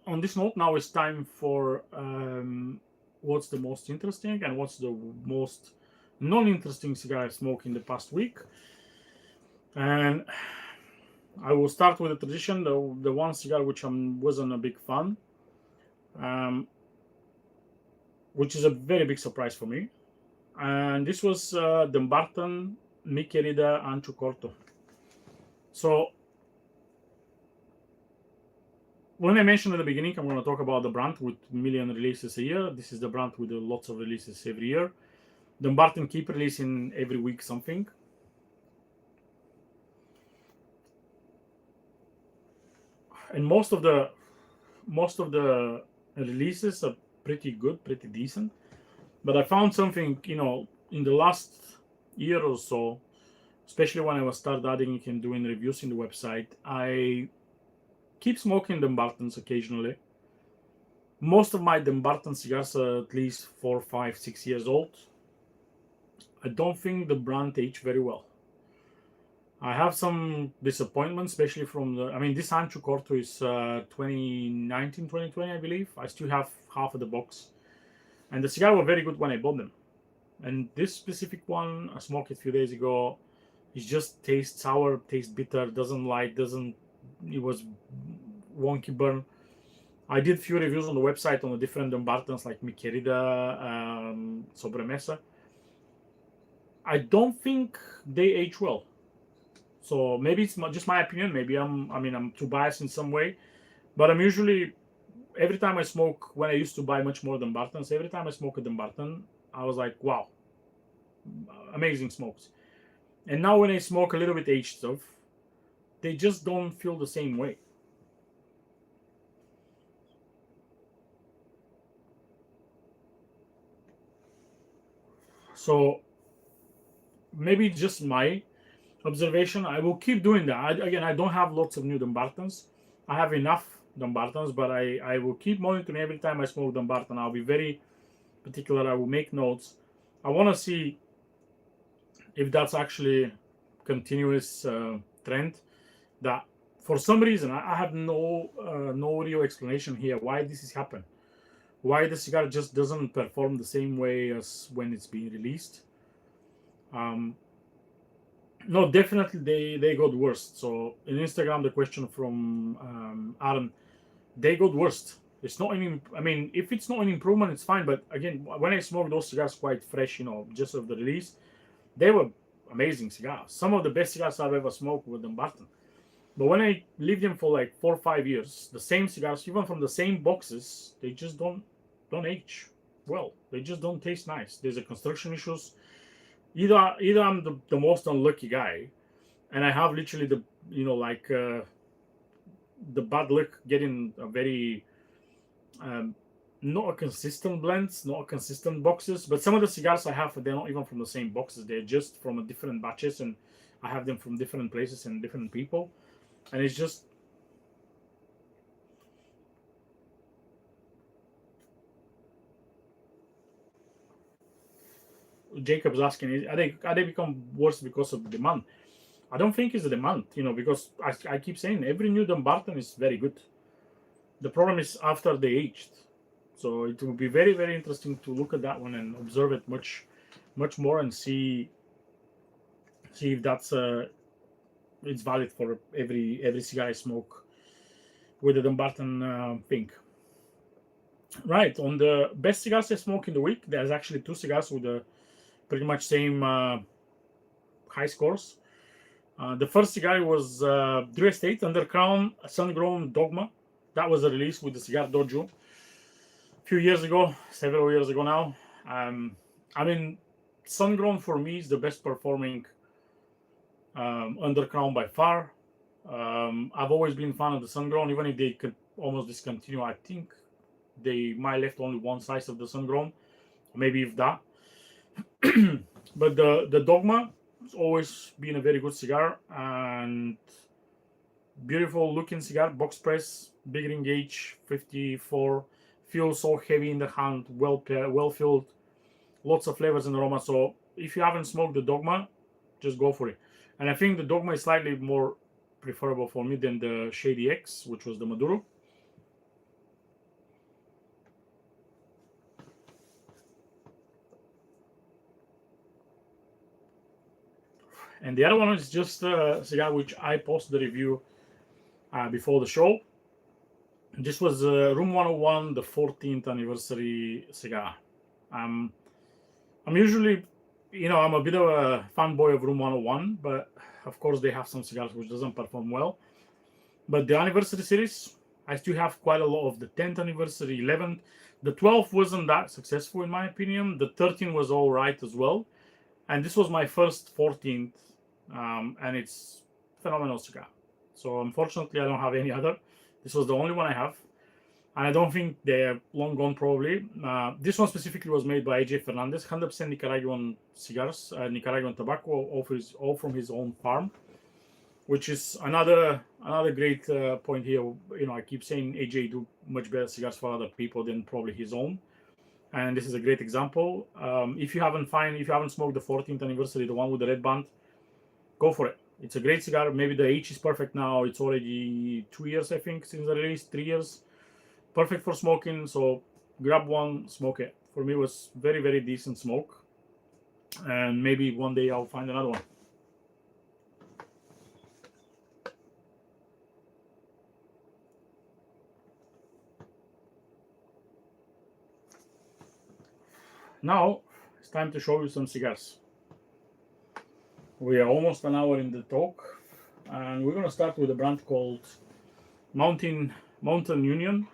on this note, now it's time for what's the most interesting and what's the most non-interesting cigar I smoked in the past week. And I will start with the tradition, the one cigar which I wasn't a big fan, which is a very big surprise for me. And this was Dumbarton Mi Querida Ancho Corto. So when I mentioned at the beginning, I'm going to talk about the brand with million releases a year. This is the brand with lots of releases every year. Dumbarton keep releasing every week something. And most of the releases are pretty good, pretty decent. But I found something, in the last year or so, especially when I was started adding and doing reviews in the website, I keep smoking Dumbartons occasionally. Most of my Dumbarton cigars are at least 4, 5, 6 years old. I don't think the brand aged very well. I have some disappointments, especially from this Ancho Corto is 2019, 2020, I believe. I still have half of the box. And the cigar were very good when I bought them. And this specific one, I smoked it a few days ago. It just tastes sour, tastes bitter, it was wonky burn. I did a few reviews on the website on the different Dumbartons like Mi Querida, Sobremesa. I don't think they age well. So maybe it's just my opinion. Maybe I'm too biased in some way. But I'm usually, every time I smoke, when I used to buy much more Dumbartons, every time I smoke a Dumbarton, I was like, wow, amazing smokes. And now when I smoke a little bit aged stuff, they just don't feel the same way. So maybe just my observation. I will keep doing that. I don't have lots of new Dumbartons. I have enough Dumbartons, but I will keep monitoring every time I smoke Dumbarton. I'll be very particular, I will make notes. I want to see if that's actually continuous trend. That for some reason I have no real explanation here why this has happened. Why the cigar just doesn't perform the same way as when it's being released. Um, no, definitely they got worse. So in Instagram, the question from Aaron, they got worse. It's not any. I mean, if it's not an improvement, it's fine. But again, when I smoked those cigars quite fresh, just of the release, they were amazing cigars. Some of the best cigars I've ever smoked with them Barton. But when I leave them for like 4 or 5 years, the same cigars, even from the same boxes, they just don't age well. They just don't taste nice. There's a construction issues. Either I'm the most unlucky guy, and I have literally the bad luck getting a very not a consistent blends, not a consistent boxes. But some of the cigars I have, they're not even from the same boxes. They're just from a different batches, and I have them from different places and different people. And it's just Jacob's asking, are they become worse because of demand? I don't think it's the demand, because I keep saying every new Dumbarton is very good. The problem is after they aged. So it will be very, very interesting to look at that one and observe it much more and see if that's it's valid for every cigar I smoke with the Dumbarton thing. Right, on the best cigars I smoke in the week, there's actually 2 cigars with the pretty much same high scores. The first cigar was Drew Estate Undercrown Sun-Grown Dogma. That was a release with the Cigar Dojo a few years ago, several years ago now. I mean, Sun-Grown for me is the best performing Undercrown by far. I've always been a fan of the Sun-Grown, even if they could almost discontinue. I think they might left only one size of the Sun-Grown, maybe if that. But the Dogma has always been a very good cigar and beautiful looking cigar, box press, big ring gauge, 54, feels so heavy in the hand, well filled, lots of flavors and aroma. So if you haven't smoked the Dogma, just go for it. And I think the Dogma is slightly more preferable for me than the Shady X, which was the Maduro. And the other one is just a cigar which I posted the review before the show. This was Room 101, the 14th anniversary cigar. I'm usually, I'm a bit of a fanboy of Room 101, but of course they have some cigars which doesn't perform well. But the anniversary series, I still have quite a lot of the 10th anniversary, 11th. The 12th wasn't that successful in my opinion. The 13th was all right as well. And this was my first 14th, and it's phenomenal cigar. So unfortunately, I don't have any other. This was the only one I have, and I don't think they're long gone probably. This one specifically was made by AJ Fernandez, 100% Nicaraguan cigars, Nicaraguan tobacco, all from his own farm, which is another great point here. I keep saying AJ do much better cigars for other people than probably his own. And this is a great example. If you haven't smoked the 14th anniversary, the one with the red band, go for it. It's a great cigar. Maybe the age is perfect now. It's already 2 years, I think, since the release, 3 years. Perfect for smoking. So grab one, smoke it. For me, it was very, very decent smoke. And maybe one day I'll find another one. Now, it's time to show you some cigars. We are almost an hour in the talk, and we're going to start with a brand called Mountain Union.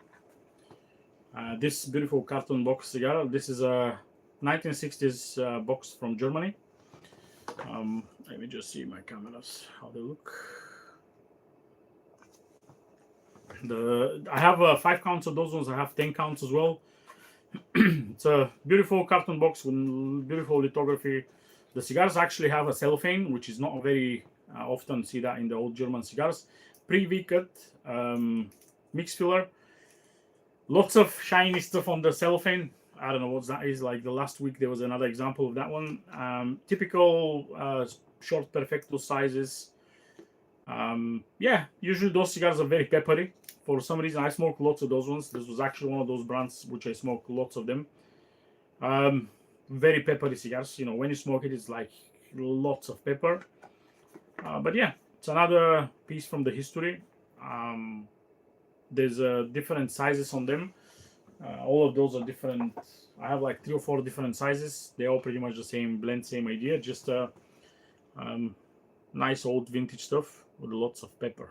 This beautiful carton box cigar. This is a 1960s box from Germany. Let me just see my cameras, how they look. I have 5 counts of those ones. I have 10 counts as well. It's a beautiful carton box with beautiful lithography. The cigars actually have a cellophane, which is not very often see that in the old German cigars. Pre-V cut, mix filler. Lots of shiny stuff on the cellophane. I don't know what that is. Like the last week, there was another example of that one. Typical short perfecto sizes. Yeah, usually those cigars are very peppery. For some reason, I smoke lots of those ones. This was actually one of those brands which I smoke lots of them. Very peppery cigars. You know, when you smoke it, it's like lots of pepper. But yeah, it's another piece from the history. There's different sizes on them. All of those are different. I have like 3 or 4 different sizes. They're all pretty much the same blend, same idea. Just nice old vintage stuff with lots of pepper.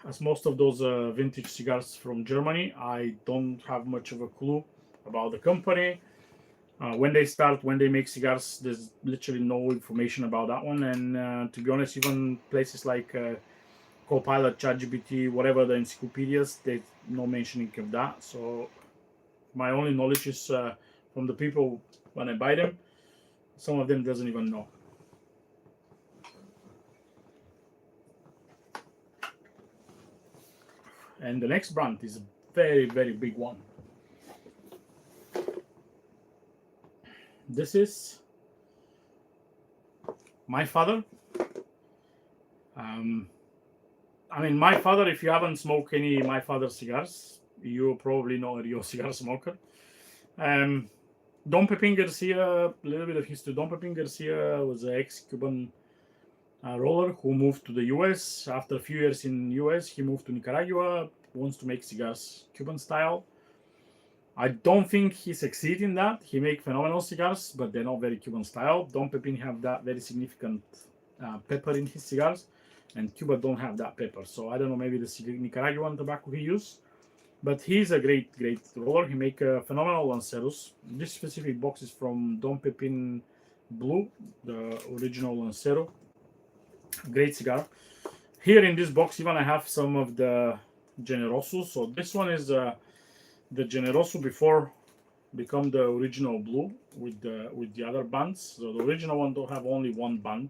As most of those vintage cigars from Germany, I don't have much of a clue about the company. When they start, when they make cigars, there's literally no information about that one. And to be honest, even places like Copilot, ChatGPT, whatever the encyclopedias, there's no mentioning of that. So my only knowledge is from the people when I buy them. Some of them doesn't even know. And the next brand is a very, very big one. This is my father. I mean, my father, if you haven't smoked any my father cigars, you probably know a real cigar smoker. Don Pepin Garcia, a little bit of history. Don Pepin Garcia was an ex-Cuban roller who moved to the US. After a few years in US, he moved to Nicaragua, wants to make cigars Cuban style. I don't think he succeeded in that. He makes phenomenal cigars, but they're not very Cuban style. Don Pepin have that very significant pepper in his cigars, and Cuba don't have that pepper. So I don't know, maybe the Nicaraguan tobacco he used. But he's a great roller. He make phenomenal Lanceros. This specific box is from Don Pepin Blue, the original Lancero. Great cigar. Here in this box, even I have some of the Generoso. So this one is the Generoso before become the original blue with the other bands. So the original one don't have only one band.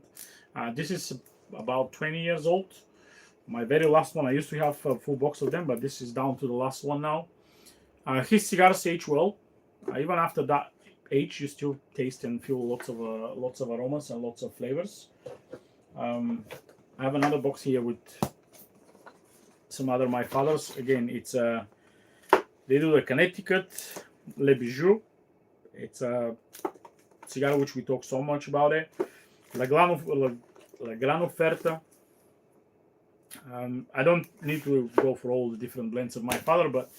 This is about 20 years old. My very last one, I used to have a full box of them, but this is down to the last one now. His cigars age well. Even after that age, you still taste and feel lots of aromas and lots of flavors. I have another box here with some other my fathers. Again, it's they do the Connecticut Le Bijou. It's a cigar which we talk so much about it. La Gran Oferta. I don't need to go for all the different blends of my father, but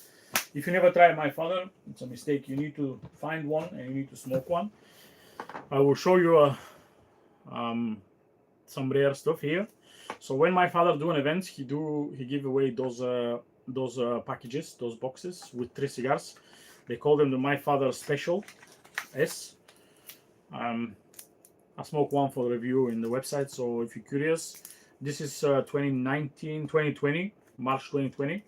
if you never try my father, it's a mistake. You need to find one and you need to smoke one. I will show you some rare stuff here. So when my father do an event, he give away those packages, those boxes with 3 cigars. They call them the My Father Special S. I smoke one for review in the website, so if you're curious, this is 2020, March 2020.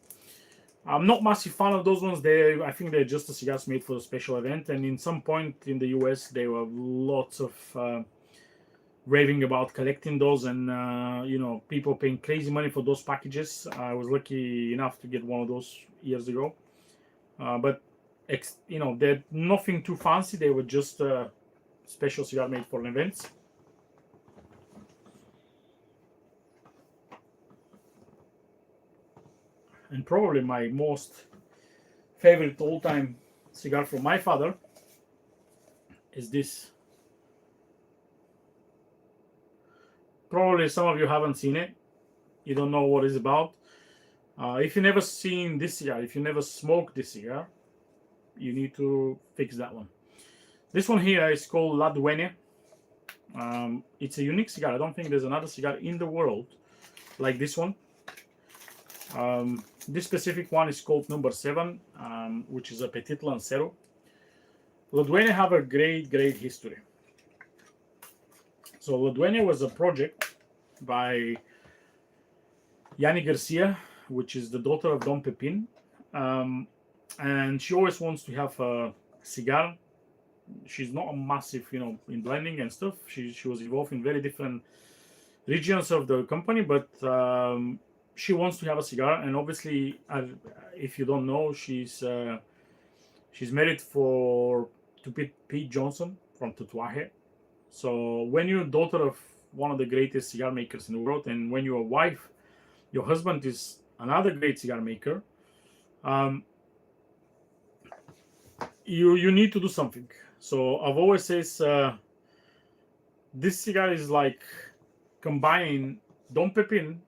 I'm not massive fan of those ones. I think they're just the cigars made for a special event, and in some point in the US, there were lots of raving about collecting those, and people paying crazy money for those packages. I was lucky enough to get one of those years ago, but they're nothing too fancy. They were just a special cigar made for an event. And probably my most favorite all-time cigar from my father is this. Probably some of you haven't seen it. You don't know what it's about. If you never seen this cigar, if you never smoked this cigar, you need to fix that one. This one here is called La Duene. It's a unique cigar. I don't think there's another cigar in the world like this one. This specific one is called number 7, which is a Petit Lancero. La Duene have a great history. So La Duene was a project by Yani Garcia, which is the daughter of Don Pepin. And she always wants to have a cigar. She's not a massive, in blending and stuff. She was involved in very different regions of the company, but she wants to have a cigar. And obviously, if you don't know, she's married to Pete Johnson from Tatuaje. So when you're daughter of one of the greatest cigar makers in the world, and when you're a wife, your husband is another great cigar maker, um, you need to do something. So I've always says this cigar is like combining Don Pepin,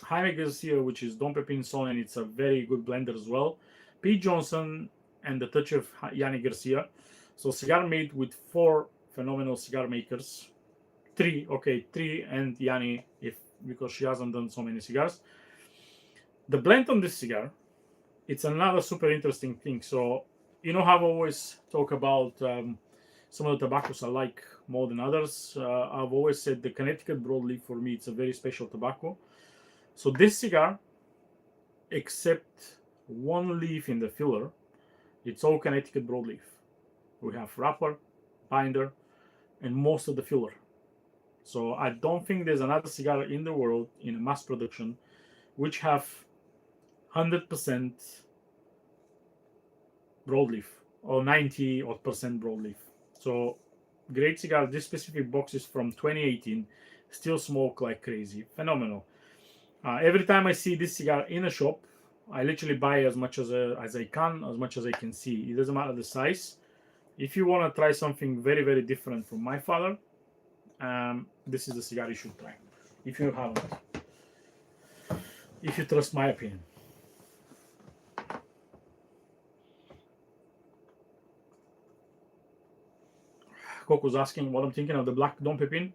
Jaime Garcia, which is Don Pepin son, and it's a very good blender as well, Pete Johnson, and the touch of Yanni Garcia. So cigar made with four phenomenal cigar makers. Three and Yanni, because she hasn't done so many cigars. The blend on this cigar, it's another super interesting thing. So you know how I always talk about some of the tobaccos I like more than others. I've always said the Connecticut broadleaf, for me, it's a very special tobacco. So this cigar, except one leaf in the filler, it's all Connecticut broadleaf. We have wrapper, binder, and most of the filler. So I don't think there's another cigar in the world in mass production which have 100% broadleaf or 90% broadleaf. So great cigar. This specific box is from 2018. Still smoke like crazy. Phenomenal. Every time I see this cigar in a shop, I literally buy as much as I can, as much as I can see. It doesn't matter the size. If you want to try something very, very different from my father, this is the cigar you should try. If you haven't, if you trust my opinion. Coco's asking what I'm thinking of the black Don Pepin.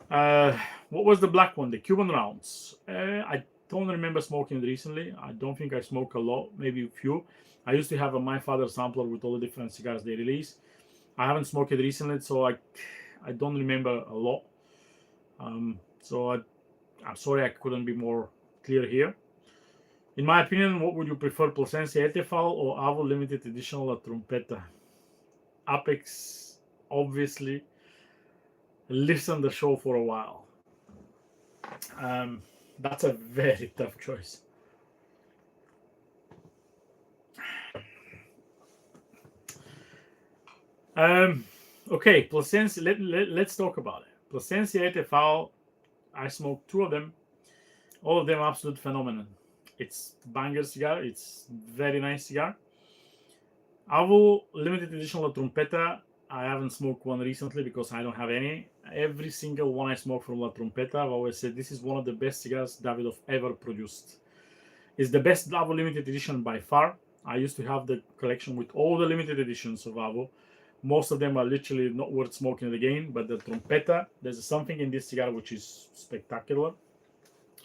What was the black one? The Cuban Rounds. I don't remember smoking it recently. I don't think I smoke a lot, maybe a few. I used to have a My Father sampler with all the different cigars they release. I haven't smoked it recently, so I don't remember a lot. So I'm sorry I couldn't be more clear here. In my opinion, what would you prefer, Plasencia Etefal or Avo Limited Edition La Trompeta? Apex, obviously, lives on the show for a while. That's a very tough choice. Okay, Plasencia, let's talk about it. Plasencia Etefal, I smoked two of them. All of them absolute phenomenon. It's banger cigar. It's very nice cigar. Avo limited edition La Trompeta, I haven't smoked one recently because I don't have any. Every single one I smoke from La Trompeta, I've always said this is one of the best cigars Davidoff ever produced. It's the best Avo limited edition by far. I used to have the collection with all the limited editions of Avo. Most of them are literally not worth smoking again, but the Trompeta, there's something in this cigar which is spectacular.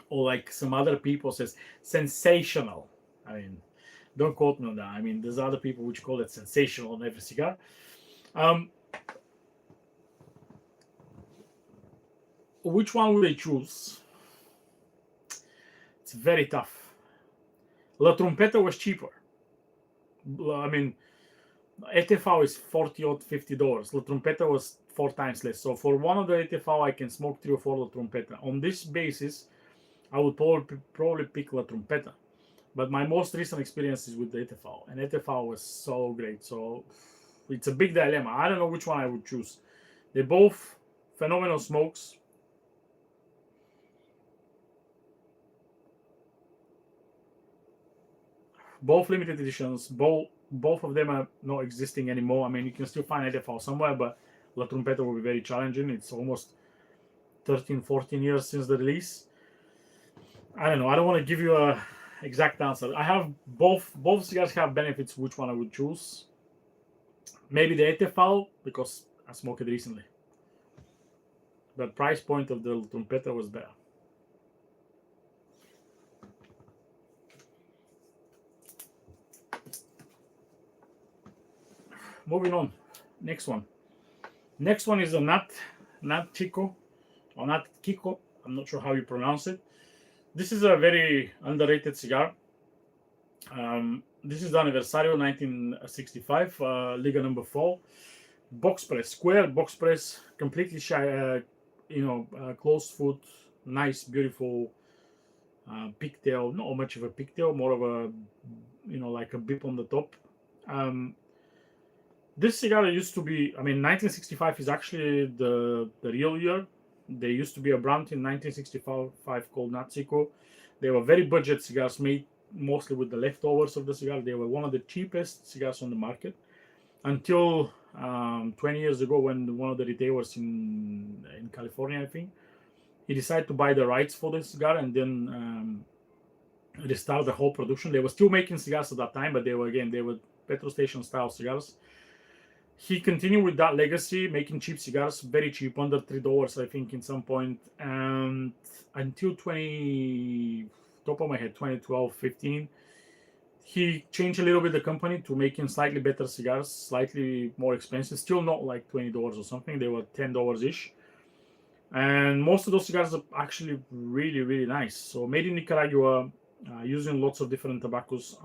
Or like some other people says, sensational. I mean, don't quote me on that. I mean, there's other people which call it sensational on every cigar. Which one would I choose? It's very tough. La Trompeta was cheaper. I mean, ETV is $40 or $50. La Trompeta was 4 times less. So for one of the ETV, I can smoke 3 or 4 La Trompeta. On this basis, I would probably pick La Trompeta. But my most recent experience is with the ETV, and ETV was so great. So it's a big dilemma. I don't know which one I would choose. They're both phenomenal smokes. Both limited editions. Both of them are not existing anymore. I mean, you can still find ETV somewhere, but La Trompeta will be very challenging. It's almost 13, 14 years since the release. I don't know. I don't want to give you a exact answer. I have both cigars have benefits. Which one I would choose? Maybe the ETV because I smoked it recently. The price point of the Trompeta was better. Moving on. Next one. Next one is a Nat Chico or Nat Kiko. I'm not sure how you pronounce it. This is a very underrated cigar. This is the Aniversario 1965, Liga number 4. Box press, square box press, completely closed foot, nice, beautiful pigtail. Not much of a pigtail, more of a like a bip on the top. Um, this cigar used to be, 1965 is actually the real year. There used to be a brand in 1965 called Natsiko. They were very budget cigars made mostly with the leftovers of the cigar. They were one of the cheapest cigars on the market until 20 years ago, when one of the retailers in California, I think, he decided to buy the rights for the cigar and then restart the whole production. They were still making cigars at that time, but they were petrol station style cigars. He continued with that legacy, making cheap cigars, very cheap, under $3, I think, in some point, and until 2012, 15, he changed a little bit the company to making slightly better cigars, slightly more expensive, still not like $20 or something. They were $10 ish, and most of those cigars are actually really, really nice. So made in Nicaragua, using lots of different tobaccos.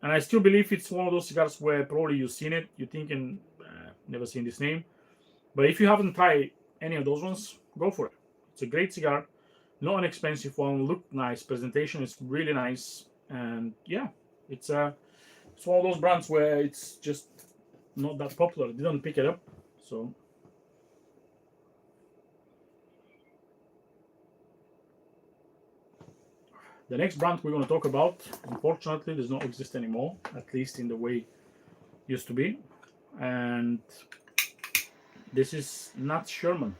And I still believe it's one of those cigars where probably you've seen it, you're thinking, never seen this name. But if you haven't tried any of those ones, go for it. It's a great cigar, not an expensive one, look nice, presentation is really nice, and yeah, it's one of those brands where it's just not that popular. Didn't pick it up, so. The next brand we're going to talk about, unfortunately, does not exist anymore, at least in the way it used to be. And this is Nat Sherman.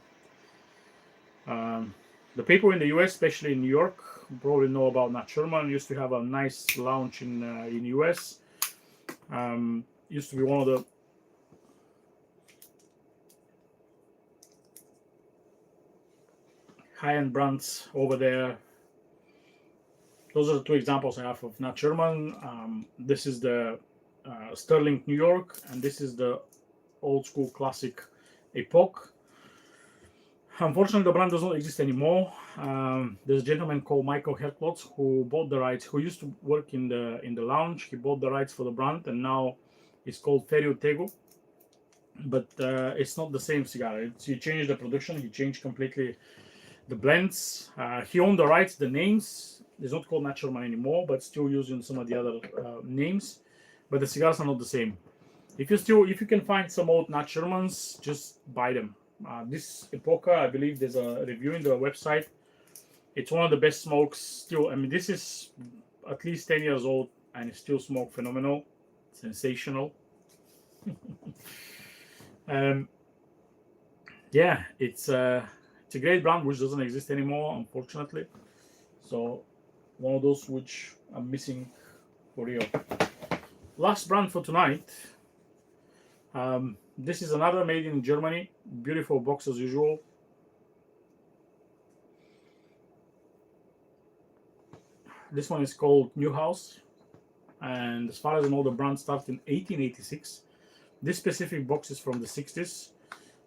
The people in the US, especially in New York, probably know about Nat Sherman. Used to have a nice lounge in US. Used to be one of the high-end brands over there. Those are the two examples I have of Nat Sherman. This is the Sterling New York, and this is the old school classic Epoch. Unfortunately, the brand does not exist anymore. There's a gentleman called Michael Herklotz who bought the rights, who used to work in the lounge. He bought the rights for the brand, and now it's called Ferio Tego. But it's not the same cigar. He changed the production. He changed completely the blends. He owned the rights, the names. It's not called Nat Sherman anymore, but still using some of the other names. But the cigars are not the same. If you can find some old Nat Shermans, just buy them. This Epoca, I believe there's a review in the website. It's one of the best smokes still. This is at least 10 years old and it still smoke phenomenal, sensational. Yeah, it's a great brand which doesn't exist anymore, unfortunately. So one of those which I'm missing for real. Last brand for tonight. This is another made in Germany. Beautiful box as usual. This one is called Newhouse, and as far as I know, the brand started in 1886. This specific box is from the 60s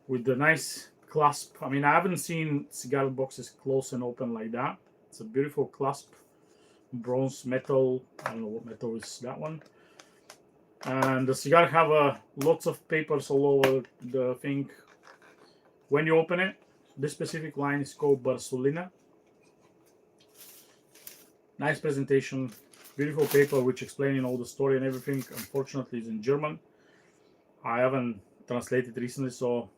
with the nice clasp. I haven't seen cigar boxes close and open like that. It's a beautiful clasp, bronze metal. I don't know what metal is that one. And the cigar have lots of papers all over the thing. When you open it, this specific line is called Barcelona. Nice presentation, beautiful paper which explaining all the story and everything. Unfortunately, it's in German. I haven't translated recently, so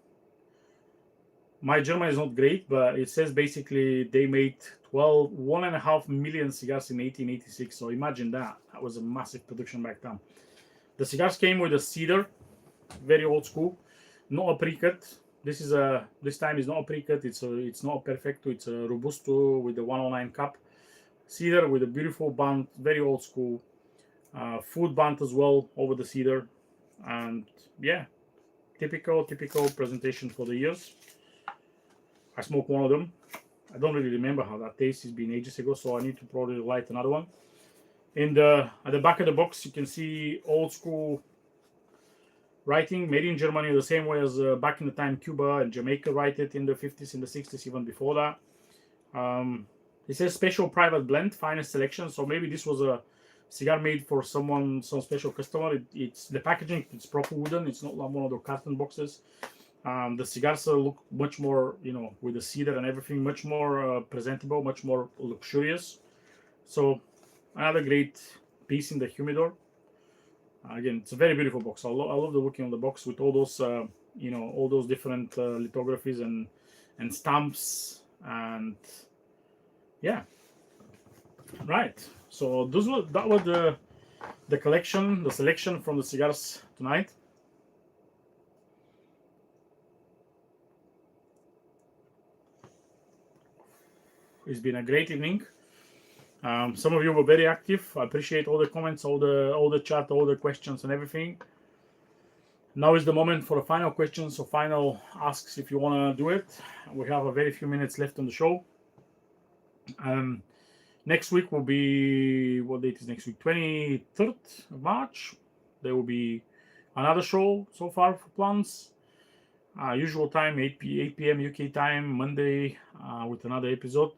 my German is not great, but it says basically they made 1.5 million cigars in 1886. So imagine that. That was a massive production back then. The cigars came with a cedar, very old school, not a pre-cut. This time is not a pre-cut. It's not a perfecto. It's a robusto with the 109 cap. Cedar with a beautiful band, very old school. Food band as well over the cedar, and yeah, typical presentation for the years. I smoked one of them. I don't really remember how that tastes. It's been ages ago, so I need to probably light another one. At the back of the box, you can see old school writing, made in Germany, the same way as back in the time Cuba and Jamaica write it in the 50s, in the 60s, even before that. It says special private blend, finest selection. So maybe this was a cigar made for some special customer. It's the packaging. It's proper wooden. It's not like one of the carton boxes. The cigars look much more, with the cedar and everything, much more presentable, much more luxurious. So another great piece in the humidor. Again, it's a very beautiful box. I love the looking on the box with all those, all those different lithographies and stamps, and yeah, right. So that was the collection, the selection from the cigars tonight. It's been a great evening. Some of you were very active. I appreciate all the comments, all the chat, all the questions, and everything. Now is the moment for the final questions or final asks if you want to do it. We have a very few minutes left on the show. Next week will be, what date is next week? 23rd of March. There will be another show so far for plans. Usual time, 8 p.m. UK time, Monday, with another episode.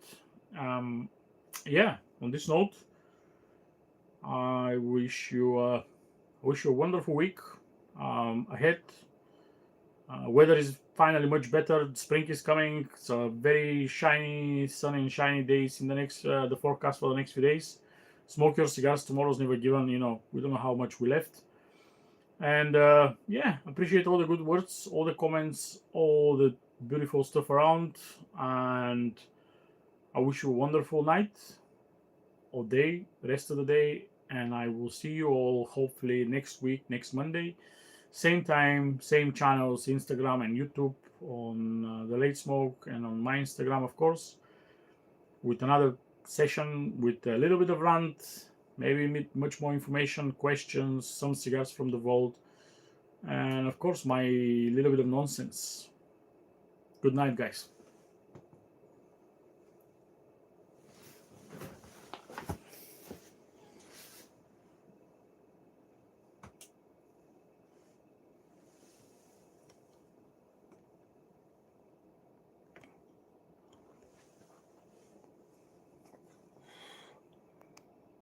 Yeah, on this note, I wish you a wonderful week ahead. Weather is finally much better. Spring is coming. It's a very shiny, sunny and shiny days in the next the forecast for the next few days. Smoke your cigars. Tomorrow's never given. We don't know how much we left. And yeah, appreciate all the good words, all the comments, all the beautiful stuff around. And I wish you a wonderful night or day, rest of the day. And I will see you all hopefully next week, next Monday. Same time, same channels, Instagram and YouTube, on the Late Smoke, and on my Instagram, of course, with another session with a little bit of rant, maybe much more information, questions, some cigars from the vault, and of course my little bit of nonsense. Good night, guys.